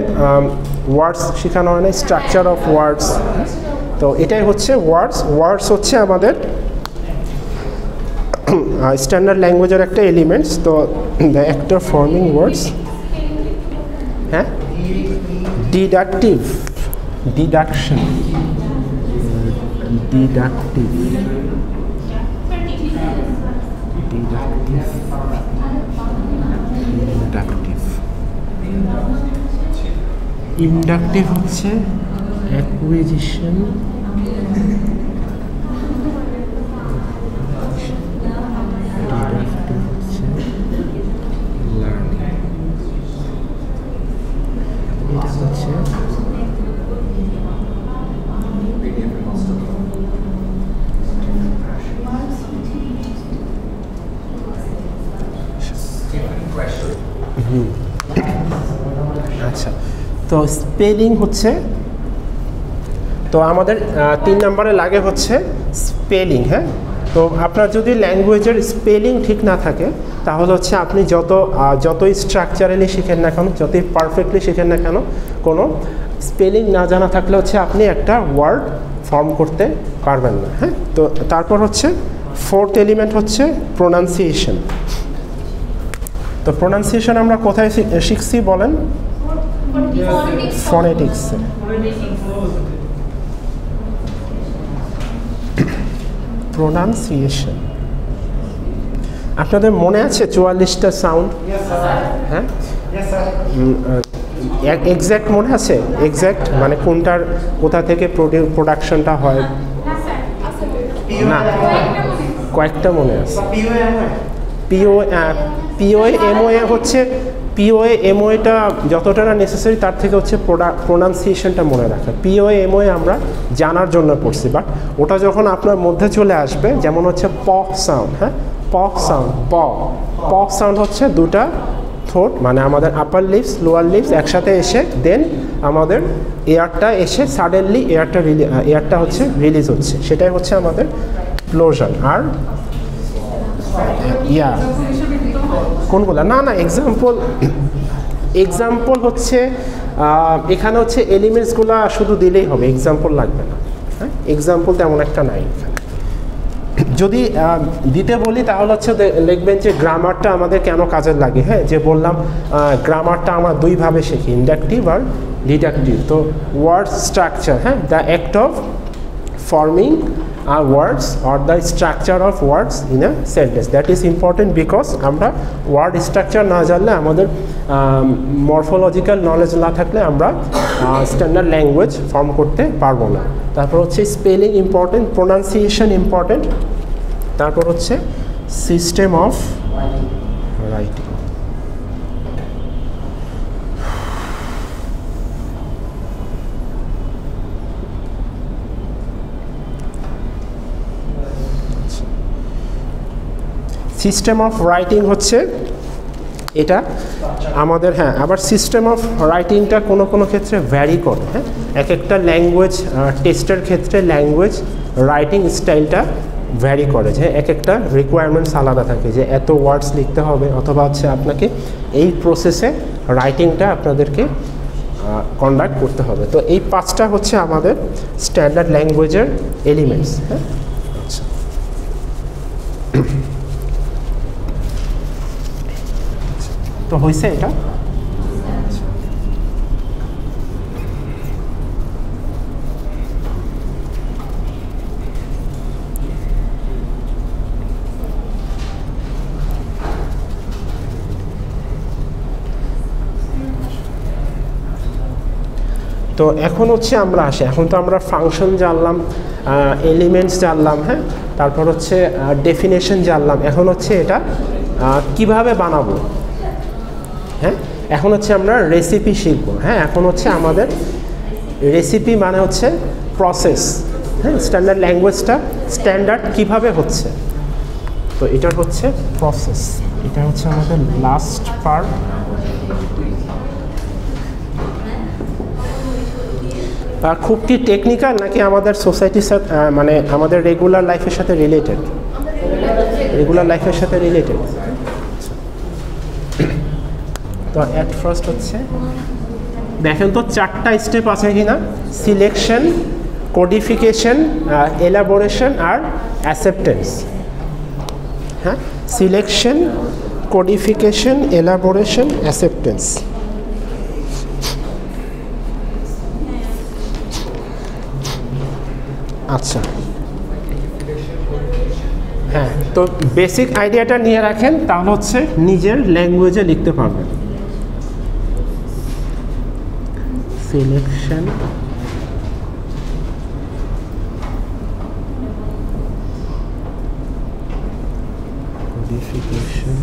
A: ওয়ার্ডস শেখানো হয় না, স্ট্রাকচার অফ ওয়ার্ডস। তো এটাই হচ্ছে ওয়ার্ডস। ওয়ার্ডস হচ্ছে আমাদের স্ট্যান্ডার্ড ল্যাঙ্গুয়েজের একটা এলিমেন্টস। তো দ্য অ্যাক্ট অফ ফর্মিং ওয়ার্ডস। হ্যাঁ, deductive, deduction, deductive, deductive, inductive. Inductive হচ্ছে অ্যাকুইজিশন, ডিডাকটিভ হচ্ছে লার্নিং। এটা হচ্ছে আচ্ছা। তো স্পেলিং হচ্ছে, তো আমাদের 3 নম্বরে লাগে হচ্ছে স্পেলিং। হ্যাঁ, তো আপনার যদি ল্যাঙ্গুয়েজের স্পেলিং ঠিক না থাকে তাহলে হচ্ছে আপনি যতই স্ট্রাকচারালি শিখেন না কেন, যতই পারফেক্টলি শিখেন না কেন, কোনো স্পেলিং না জানা থাকলে হচ্ছে আপনি একটা ওয়ার্ড ফর্ম করতে পারবেন না। হ্যাঁ, তো তারপর হচ্ছে 4th এলিমেন্ট হচ্ছে প্রোনাউন্সিয়েশন। তো প্রোনাউন্সিয়েশন আমরা কোথায় শিখছি বলেন? ফনেটিক্সে। প্রোনাউন্সিয়েশন আপনাদের মনে আছে 44টা সাউন্ড? হ্যাঁ, এক্স্যাক্ট মনে আছে? এক্স্যাক্ট মানে কোনটার কোথা থেকে প্রোডাকশনটা হয়? না, কয়েকটা মনে আছে। পিওএমওএ হচ্ছে, পিওএমওএটা যতটা না নেসেসারি তার থেকে হচ্ছে প্রোনাউন্সিয়েশনটা মনে রাখা। পিওএমওএ আমরা জানার জন্য পড়ছি, বাট ওটা যখন আপনার মধ্যে চলে আসবে, যেমন হচ্ছে প সাউন্ড। হ্যাঁ, প সাউন্ড, প সাউন্ড হচ্ছে দুটা থ্রোট, মানে আমাদের আপার লিপস লোয়ার লিপস একসাথে এসে দেন আমাদের এয়ারটা এসে সাডেনলি এয়ারটা হচ্ছে রিলিজ হচ্ছে, সেটাই হচ্ছে আমাদের ক্লোজার। আর কোনগুলা? না এক্সাম্পল হচ্ছে এখানে হচ্ছে এলিমেন্টসগুলো শুধু দিলেই হবে, এক্সাম্পল লাগবে না। হ্যাঁ, এক্সাম্পল তেমন একটা নাই এখানে। যদি দিতে বলি তাহলে হচ্ছে লিখবেন যে গ্রামারটা আমাদের কেন কাজে লাগে। হ্যাঁ, যে বললাম গ্রামারটা আমরা দুইভাবে শিখি, ইন্ডাকটিভ আর ডিডাকটিভ। তো ওয়ার্ড স্ট্রাকচার, হ্যাঁ, the act of forming words or the structure of words in a sentence. That is important because আমরা word structure না জানলে আমাদের morphological knowledge না থাকলে আমরা standard language form করতে পারবো না। তারপর হচ্ছে spelling important, pronunciation important, তারপর হচ্ছে system of writing. System of writing হচ্ছে এটা আমাদের, হ্যাঁ, আবার সিস্টেম অফ রাইটিংটা কোনো কোনো ক্ষেত্রে ভ্যারি করে, হ্যাঁ, এক একটা ল্যাঙ্গুয়েজ টেস্টের ক্ষেত্রে ল্যাঙ্গুয়েজ রাইটিং স্টাইলটা ভ্যারি করে, যে এক একটা রিকোয়ারমেন্টস আলাদা থাকে, যে এত ওয়ার্ডস লিখতে হবে অথবা হচ্ছে আপনাকে এই প্রসেসে রাইটিংটা আপনাদেরকে কন্ডাক্ট করতে হবে। তো এই 5টা হচ্ছে আমাদের স্ট্যান্ডার্ড ল্যাঙ্গুয়েজের এলিমেন্টস, হ্যাঁ। আচ্ছা, তো হয়েছে এটা। তো এখন হচ্ছে আমরা আসি, এখন তো আমরা ফাংশন জানলাম, এলিমেন্টস জানলাম, হ্যাঁ, তারপর হচ্ছে ডেফিনেশন জানলাম। এখন হচ্ছে এটা কিভাবে বানাবো, হ্যাঁ, এখন হচ্ছে আমরা রেসিপি শিখব, হ্যাঁ। এখন হচ্ছে আমাদের রেসিপি মানে হচ্ছে প্রসেস, হ্যাঁ, স্ট্যান্ডার্ড ল্যাঙ্গুয়েজটা স্ট্যান্ডার্ড কিভাবে হচ্ছে, তো এটা হচ্ছে প্রসেস। এটা হচ্ছে আমাদের লাস্ট পার্ট। খুব কি টেকনিক্যাল নাকি আমাদের সোসাইটির সাথে, মানে আমাদের রেগুলার লাইফের সাথে রিলেটেড? রেগুলার লাইফের সাথে রিলেটেড। তো অ্যাট ফার্স্ট হচ্ছে দেখেন তো 4টা স্টেপ আছে কিনা, সিলেকশন, কোডিফিকেশন, এলাবোরেশন আর অ্যাকসেপ্টেন্স, হ্যাঁ, সিলেকশন, কোডিফিকেশন, এলাবোরেশন, অ্যাকসেপ্টেন্স। আচ্ছা, হ্যাঁ, তো বেসিক আইডিয়াটা নিয়ে রাখেন, তাহলে হচ্ছে নিজের ল্যাঙ্গুয়েজে লিখতে পারবেন। সিলেকশন, কোডিফিকেশন,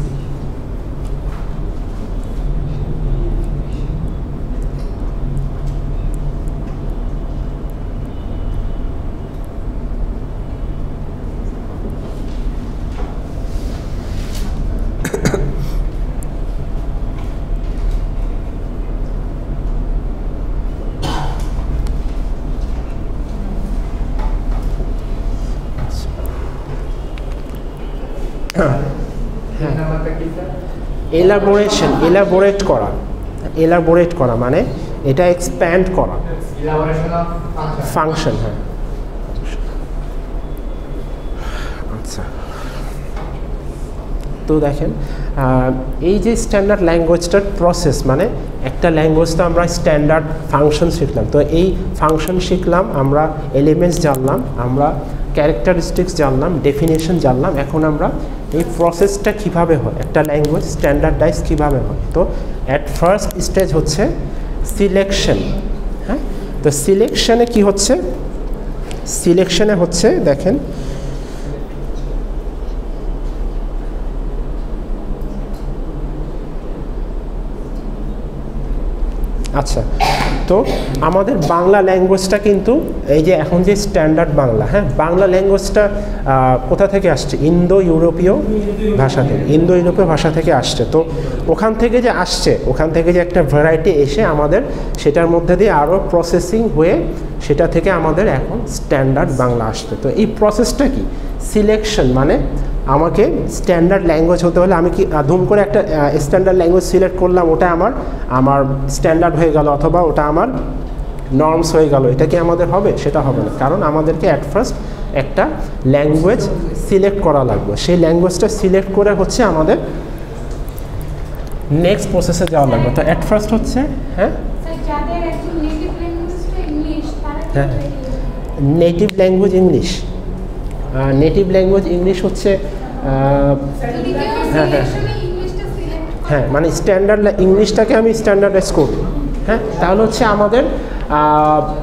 A: এলাবোরেশন, এলাবোরেট করা, এলাবোরেট করা মানে এটা এক্সপ্যান্ড করা, ফাংশন, হ্যাঁ। আচ্ছা, তো দেখেন এই যে স্ট্যান্ডার্ড ল্যাঙ্গুয়েজটার প্রসেস, মানে একটা ল্যাঙ্গুয়েজ তো আমরা স্ট্যান্ডার্ড ফাংশন শিখলাম, তো এই ফাংশন শিখলাম, আমরা এলিমেন্টস জানলাম, আমরা ক্যারেক্টারিস্টিক্স জানলাম, ডেফিনেশন জানলাম। এখন আমরা এই প্রসেসটা কিভাবে হয়, একটা ল্যাঙ্গুয়েজ স্ট্যান্ডার্ডাইজ কিভাবে হয়। তো অ্যাট ফার্স্ট স্টেজ হচ্ছে সিলেকশন, হ্যাঁ। তো সিলেকশনে কি হচ্ছে, সিলেকশনে হচ্ছে দেখেন আচ্ছা, তো আমাদের বাংলা ল্যাঙ্গুয়েজটা কিন্তু এই যে এখন যে স্ট্যান্ডার্ড বাংলা, হ্যাঁ, বাংলা ল্যাঙ্গুয়েজটা কোথা থেকে আসছে? ইন্দো ইউরোপীয় ভাষা থেকে, ইন্দো ইউরোপীয় ভাষা থেকে আসছে। তো ওখান থেকে যে আসছে, ওখান থেকে যে একটা ভ্যারাইটি এসে আমাদের সেটার মধ্যে দিয়ে আরও প্রসেসিং হয়ে সেটা থেকে আমাদের এখন স্ট্যান্ডার্ড বাংলা আসছে। তো এই প্রসেসটা কি? সিলেকশন, মানে আমাকে স্ট্যান্ডার্ড ল্যাঙ্গুয়েজ হতে হলে আমি কি ধুম করে একটা স্ট্যান্ডার্ড ল্যাঙ্গুয়েজ সিলেক্ট করলাম, ওটা আমার স্ট্যান্ডার্ড হয়ে গেল অথবা ওটা আমার নর্মস হয়ে গেল, এটা কি আমাদের হবে? সেটা হবে না, কারণ আমাদেরকে অ্যাট ফার্স্ট একটা ল্যাঙ্গুয়েজ সিলেক্ট করা লাগবে। সেই ল্যাঙ্গুয়েজটা সিলেক্ট করে হচ্ছে আমাদের নেক্সট প্রসেসে যাওয়া লাগবে। তো অ্যাট ফার্স্ট হচ্ছে হ্যাঁ native language English, native language English হচ্ছে হ্যাঁ মানে স্ট্যান্ডার্ড ইংলিশটাকে আমি স্ট্যান্ডার্ডাইজ করব, হ্যাঁ তাহলে হচ্ছে আমাদের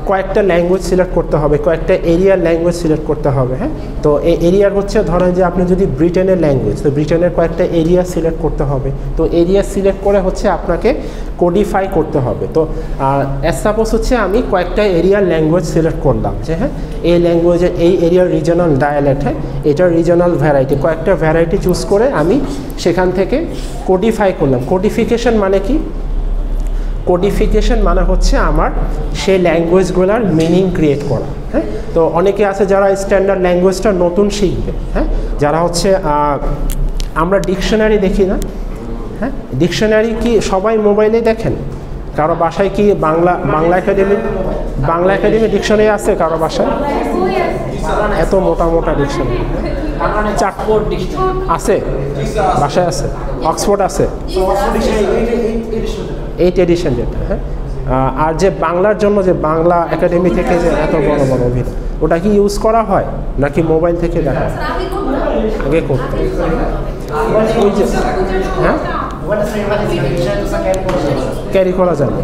A: কয়েকটা ল্যাঙ্গুয়েজ সিলেক্ট করতে হবে, কয়েকটা এরিয়ার ল্যাঙ্গুয়েজ সিলেক্ট করতে হবে। হ্যাঁ তো এই এরিয়ার হচ্ছে ধরেন যে আপনি যদি ব্রিটেনের ল্যাঙ্গুয়েজ, তো ব্রিটেনের কয়েকটা এরিয়া সিলেক্ট করতে হবে। তো এরিয়া সিলেক্ট করে হচ্ছে আপনাকে কোডিফাই করতে হবে। তো অ্যাজ সাপোজ হচ্ছে আমি কয়েকটা এরিয়ার ল্যাঙ্গুয়েজ সিলেক্ট করলাম যে হ্যাঁ এই ল্যাঙ্গুয়েজের এই এরিয়ার রিজনাল ডায়ালেক্ট, হ্যাঁ এটার রিজনাল ভ্যারাইটি, কয়েকটা ভ্যারাইটি চুজ করে আমি সেখান থেকে কোডিফাই করলাম। কোডিফিকেশন মানে কি? কোডিফিকেশন মানে হচ্ছে আমার সেই ল্যাঙ্গুয়েজগুলোর মিনিং ক্রিয়েট করা। হ্যাঁ তো অনেকে আছে যারা স্ট্যান্ডার্ড ল্যাঙ্গুয়েজটা নতুন শিখবে, হ্যাঁ যারা হচ্ছে আমরা ডিকশনারি দেখি না, হ্যাঁ ডিকশনারি কি সবাই মোবাইলে দেখেন? কারো বাসায় কি বাংলা একাডেমি ডিকশনারি আছে কারো বাসায়? এত মোটা মোটা ডিকশনারি চারপোর্ট আছে বাসায়, আছে অক্সফোর্ড আছে 8 এডিশন যেটা, হ্যাঁ আর যে বাংলার জন্য যে বাংলা একাডেমি থেকে যে এত বড় বড় অভিধান, ওটা কি ইউজ করা হয় নাকি মোবাইল থেকে দেখা? আগে করতে ওই যে হ্যাঁ ক্যারি করা যাবে,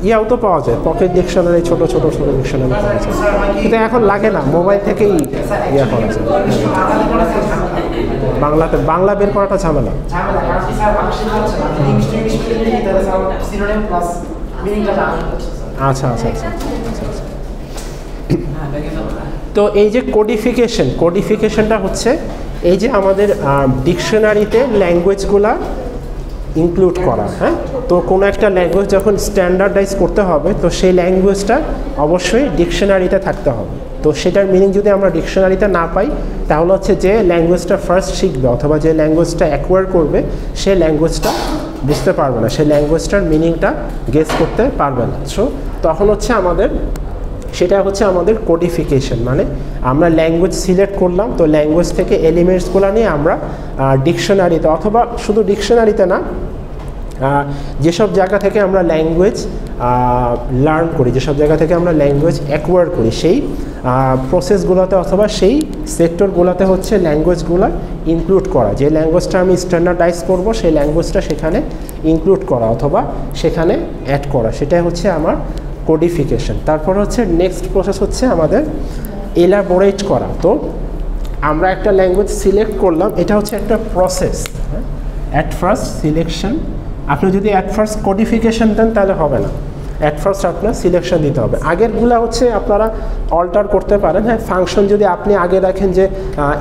A: ইয়াও তো পাওয়া যায়, পকেট ডিকশনারি ছোট ছোট ছোট ডিকশনারি পাওয়া যায়, কিন্তু এখন লাগে না, মোবাইল থেকেই ইয়া করা যায়। বাংলাতে বাংলা বের করাটা ঝামেলা। আচ্ছা আচ্ছা আচ্ছা আচ্ছা। তো এই যে কোডিফিকেশনটা হচ্ছে এই যে আমাদের ডিকশনারিতে ল্যাঙ্গুয়েজগুলা ইনক্লুড করা। হ্যাঁ তো কোনো একটা ল্যাঙ্গুয়েজ যখন স্ট্যান্ডার্ডাইজ করতে হবে তো সেই ল্যাঙ্গুয়েজটা অবশ্যই ডিকশনারিতে থাকতে হবে। তো সেটার মিনিং যদি আমরা ডিকশনারিতে না পাই তাহলে হচ্ছে যে ল্যাঙ্গুয়েজটা ফার্স্ট শিখবে অথবা যে ল্যাঙ্গুয়েজটা অ্যাকোয়ার করবে সে ল্যাঙ্গুয়েজটা বুঝতে পারবে না, সেই ল্যাঙ্গুয়েজটার মিনিংটা গেস করতে পারবে না। সো তখন হচ্ছে সেটা হচ্ছে আমাদের কোডিফিকেশন, মানে আমরা ল্যাঙ্গুয়েজ সিলেক্ট করলাম, তো ল্যাঙ্গুয়েজ থেকে এলিমেন্টসগুলো নিয়ে আমরা ডিকশনারিতে অথবা শুধু ডিকশনারিতে না, যেসব জায়গা থেকে আমরা ল্যাঙ্গুয়েজ লার্ন করি, যেসব জায়গা থেকে আমরা ল্যাঙ্গুয়েজ অ্যাকোয়ার করি সেই প্রসেসগুলোতে অথবা সেই সেক্টরগুলোতে হচ্ছে ল্যাঙ্গুয়েজগুলো ইনক্লুড করা। যে ল্যাঙ্গুয়েজটা আমি স্ট্যান্ডার্ডাইজ করব সেই ল্যাঙ্গুয়েজটা সেখানে ইনক্লুড করা অথবা সেখানে অ্যাড করা, সেটাই হচ্ছে আমার কোডিফিকেশন। তারপর হচ্ছে নেক্সট প্রসেস হচ্ছে আমাদের এলাবোরেট করা। তো আমরা একটা ল্যাঙ্গুয়েজ সিলেক্ট করলাম, এটা হচ্ছে একটা প্রসেস। অ্যাট ফার্স্ট সিলেকশন, আপনি যদি অ্যাট ফার্স্ট কোডিফিকেশন দেন তাহলে হবে না, অ্যাট ফার্স্ট আপনার সিলেকশন দিতে হবে। আগেরগুলা হচ্ছে আপনারা অল্টার করতে পারেন। হ্যাঁ ফাংশন যদি আপনি আগে রাখেন যে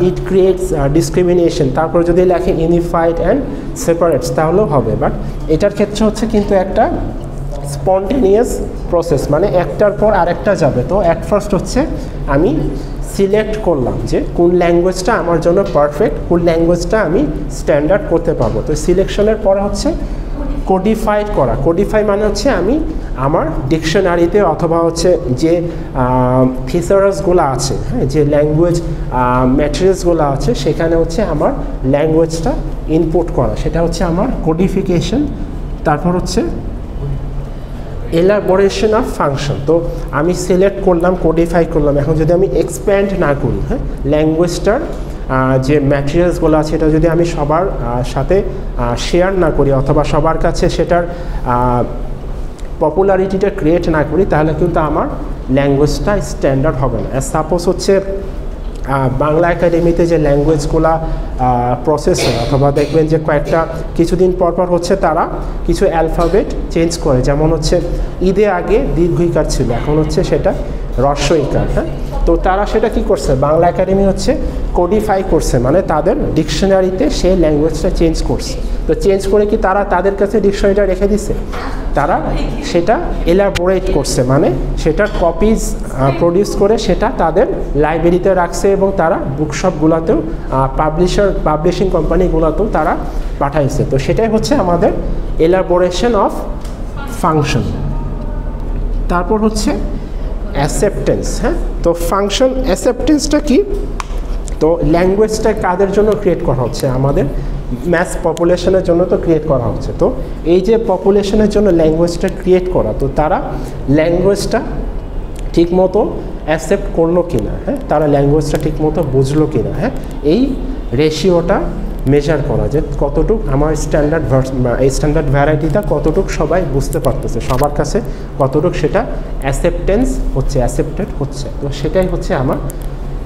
A: ইট ক্রিয়েটস ডিসক্রিমিনেশন, তারপর যদি লেখেন ইউনিফাইড অ্যান্ড সেপারেটস তাহলেও হবে, বাট এটার ক্ষেত্রে হচ্ছে কিন্তু একটা স্পন্টেনিয়াস প্রসেস, মানে একটার পর আরেকটা যাবে। তো অ্যাট ফার্স্ট হচ্ছে আমি সিলেক্ট করলাম যে কোন ল্যাঙ্গুয়েজটা আমার জন্য পারফেক্ট, কোন ল্যাঙ্গুয়েজটা আমি স্ট্যান্ডার্ড করতে পারবো। তো সিলেকশনের পরে হচ্ছে কোডিফাইড করা। কোডিফাই মানে হচ্ছে আমি আমার ডিকশনারিতে অথবা হচ্ছে যে থিসারাসগুলো আছে, হ্যাঁ যে ল্যাঙ্গুয়েজ ম্যাটেরিয়ালসগুলো আছে সেখানে হচ্ছে আমার ল্যাঙ্গুয়েজটা ইনপুট করা, সেটা হচ্ছে আমার কোডিফিকেশন। তারপর হচ্ছে এলাবোরেশন অফ ফাংশন। তো আমি সিলেক্ট করলাম, কোডিফাই করলাম, এখন যদি আমি এক্সপ্যান্ড না করি, হ্যাঁ ল্যাঙ্গুয়েজটার যে ম্যাটেরিয়ালসগুলো আছে এটা যদি আমি সবার সাথে শেয়ার না করি অথবা সবার কাছে সেটার পপুলারিটিটা ক্রিয়েট না করি তাহলে কিন্তু আমার ল্যাঙ্গুয়েজটা স্ট্যান্ডার্ড হবে না। সাপোজ হচ্ছে বাংলা একাডেমিতে যে ল্যাঙ্গুয়েজগুলো প্রসেস হয় অথবা দেখবেন যে কয়েকটা কিছুদিন পর হচ্ছে তারা কিছু অ্যালফাবেট চেঞ্জ করে, যেমন হচ্ছে ঈদে আগে দীর্ঘইকার ছিল, এখন হচ্ছে সেটা হ্রস্বইকার। হ্যাঁ তো তারা সেটা কি করছে, বাংলা একাডেমি হচ্ছে কোডিফাই করছে, মানে তাদের ডিকশনারিতে সেই ল্যাঙ্গুয়েজটা চেঞ্জ করছে। তো চেঞ্জ করে কি তারা তাদের কাছে ডিকশনারিটা রেখে দিছে, তারা সেটা এলাবোরেট করছে, মানে সেটার কপিজ প্রডিউস করে সেটা তাদের লাইব্রেরিতে রাখছে এবং তারা বুকশপগুলোতেও পাবলিশিং কোম্পানিগুলোতেও তারা পাঠাইছে। তো সেটাই হচ্ছে আমাদের এলাবোরেশন অফ ফাংশন। তারপর হচ্ছে অ্যাকসেপ্টেন্স। হ্যাঁ তো ফাংশন অ্যাকসেপ্টেন্সটা কি, তো ল্যাঙ্গুয়েজটা কাদের জন্য ক্রিয়েট করা হচ্ছে, আমাদের ম্যাস পপুলেশনের জন্য তো ক্রিয়েট করা হচ্ছে। তো এই যে পপুলেশনের জন্য ল্যাঙ্গুয়েজটা ক্রিয়েট করা, তো তারা ল্যাঙ্গুয়েজটা ঠিকমতো অ্যাকসেপ্ট করলো কি না, হ্যাঁ, তারা ল্যাঙ্গুয়েজটা ঠিকমতো বুঝলো কি না, হ্যাঁ, এই রেশিওটা মেজার করা যে কতটুক আমার স্ট্যান্ডার্ড ভ্যারাইটিটা কতটুক সবাই বুঝতে পারতেছে, সবার কাছে কতটুক সেটা অ্যাকসেপ্টেড হচ্ছে। তো সেটাই হচ্ছে আমার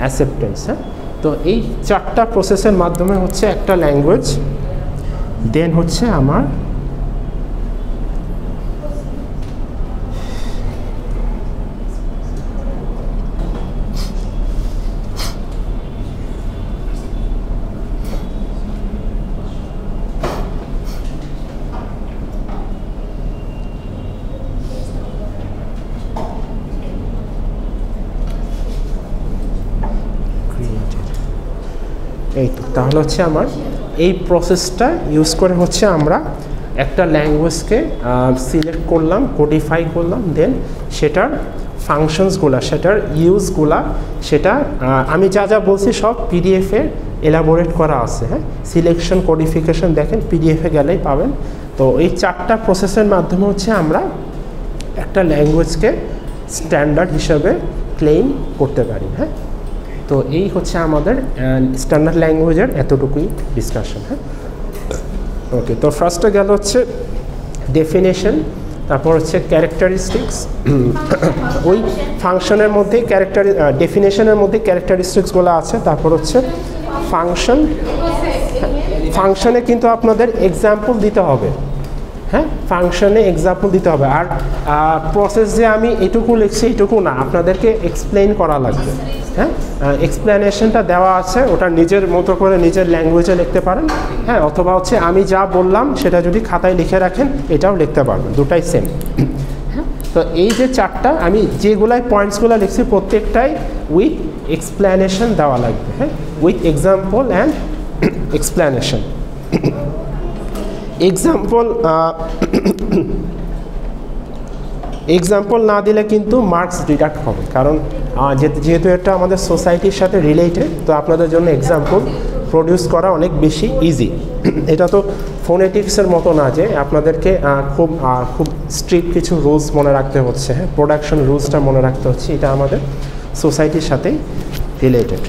A: অ্যাকসেপ্টেন্স। হ্যাঁ, তো এই 4টা প্রসেসের মাধ্যমে হচ্ছে একটা ল্যাঙ্গুয়েজ দেন হচ্ছে আমার এই তো, তাহলে হচ্ছে আমার এই প্রসেসটা ইউজ করে হচ্ছে আমরা একটা ল্যাঙ্গুয়েজকে সিলেক্ট করলাম, কোডিফাই করলাম, দেন সেটার ফাংশনসগুলা, সেটার ইউজগুলা, সেটা আমি যা যা বলছি সব পিডিএফে এলাবোরেট করা আছে। হ্যাঁ, সিলেকশন কোডিফিকেশন দেখেন পিডিএফে গেলেই পাবেন। তো এই 4টা প্রসেসের মাধ্যমে হচ্ছে আমরা একটা ল্যাঙ্গুয়েজকে স্ট্যান্ডার্ড হিসাবে ক্লেম করতে পারি। হ্যাঁ, তো এই হচ্ছে আমাদের স্ট্যান্ডার্ড ল্যাঙ্গুয়েজের এতটুকুই ডিসকাশন। হ্যাঁ, ওকে, তো ফার্স্টে গেল হচ্ছে ডেফিনেশন, তারপর হচ্ছে ক্যারেক্টারিস্টিক্স, ওই ফাংশনের মধ্যেই ডেফিনেশনের মধ্যে ক্যারেক্টারিস্টিক্সগুলো আছে, তারপর হচ্ছে ফাংশনে কিন্তু আপনাদের এক্সাম্পল দিতে হবে। হ্যাঁ, ফাংশনে এক্সাম্পল দিতে হবে। আর প্রসেস যে আমি এটুকু লিখছি এইটুকু না, আপনাদেরকে এক্সপ্লেইন করা লাগবে। হ্যাঁ, এক্সপ্লেনেশনটা দেওয়া আছে, ওটা নিজের মতো করে নিজের ল্যাঙ্গুয়েজে লিখতে পারেন। হ্যাঁ, অথবা হচ্ছে আমি যা বললাম সেটা যদি খাতায় লিখে রাখেন এটাও লিখতে পারবেন, দুটাই সেম। তো এই যে 4টা আমি যেগুলাই পয়েন্টসগুলো লিখছি প্রত্যেকটাই উইথ এক্সপ্লেনেশন দেওয়া লাগবে। হ্যাঁ, with example and explanation. Example না দিলে কিন্তু মার্কস ডিডাক্ট হবে, কারণ যেহেতু এটা আমাদের সোসাইটির সাথে রিলেটেড, তো আপনাদের জন্য এক্সাম্পল প্রডিউস করা অনেক বেশি ইজি। এটা তো ফোনেটিক্সের মতো না যে আপনাদেরকে খুব স্ট্রিক্ট কিছু রুলস মনে রাখতে হচ্ছে। হ্যাঁ, প্রোডাকশন রুলসটা মনে রাখতে হচ্ছে, এটা আমাদের সোসাইটির সাথেই রিলেটেড।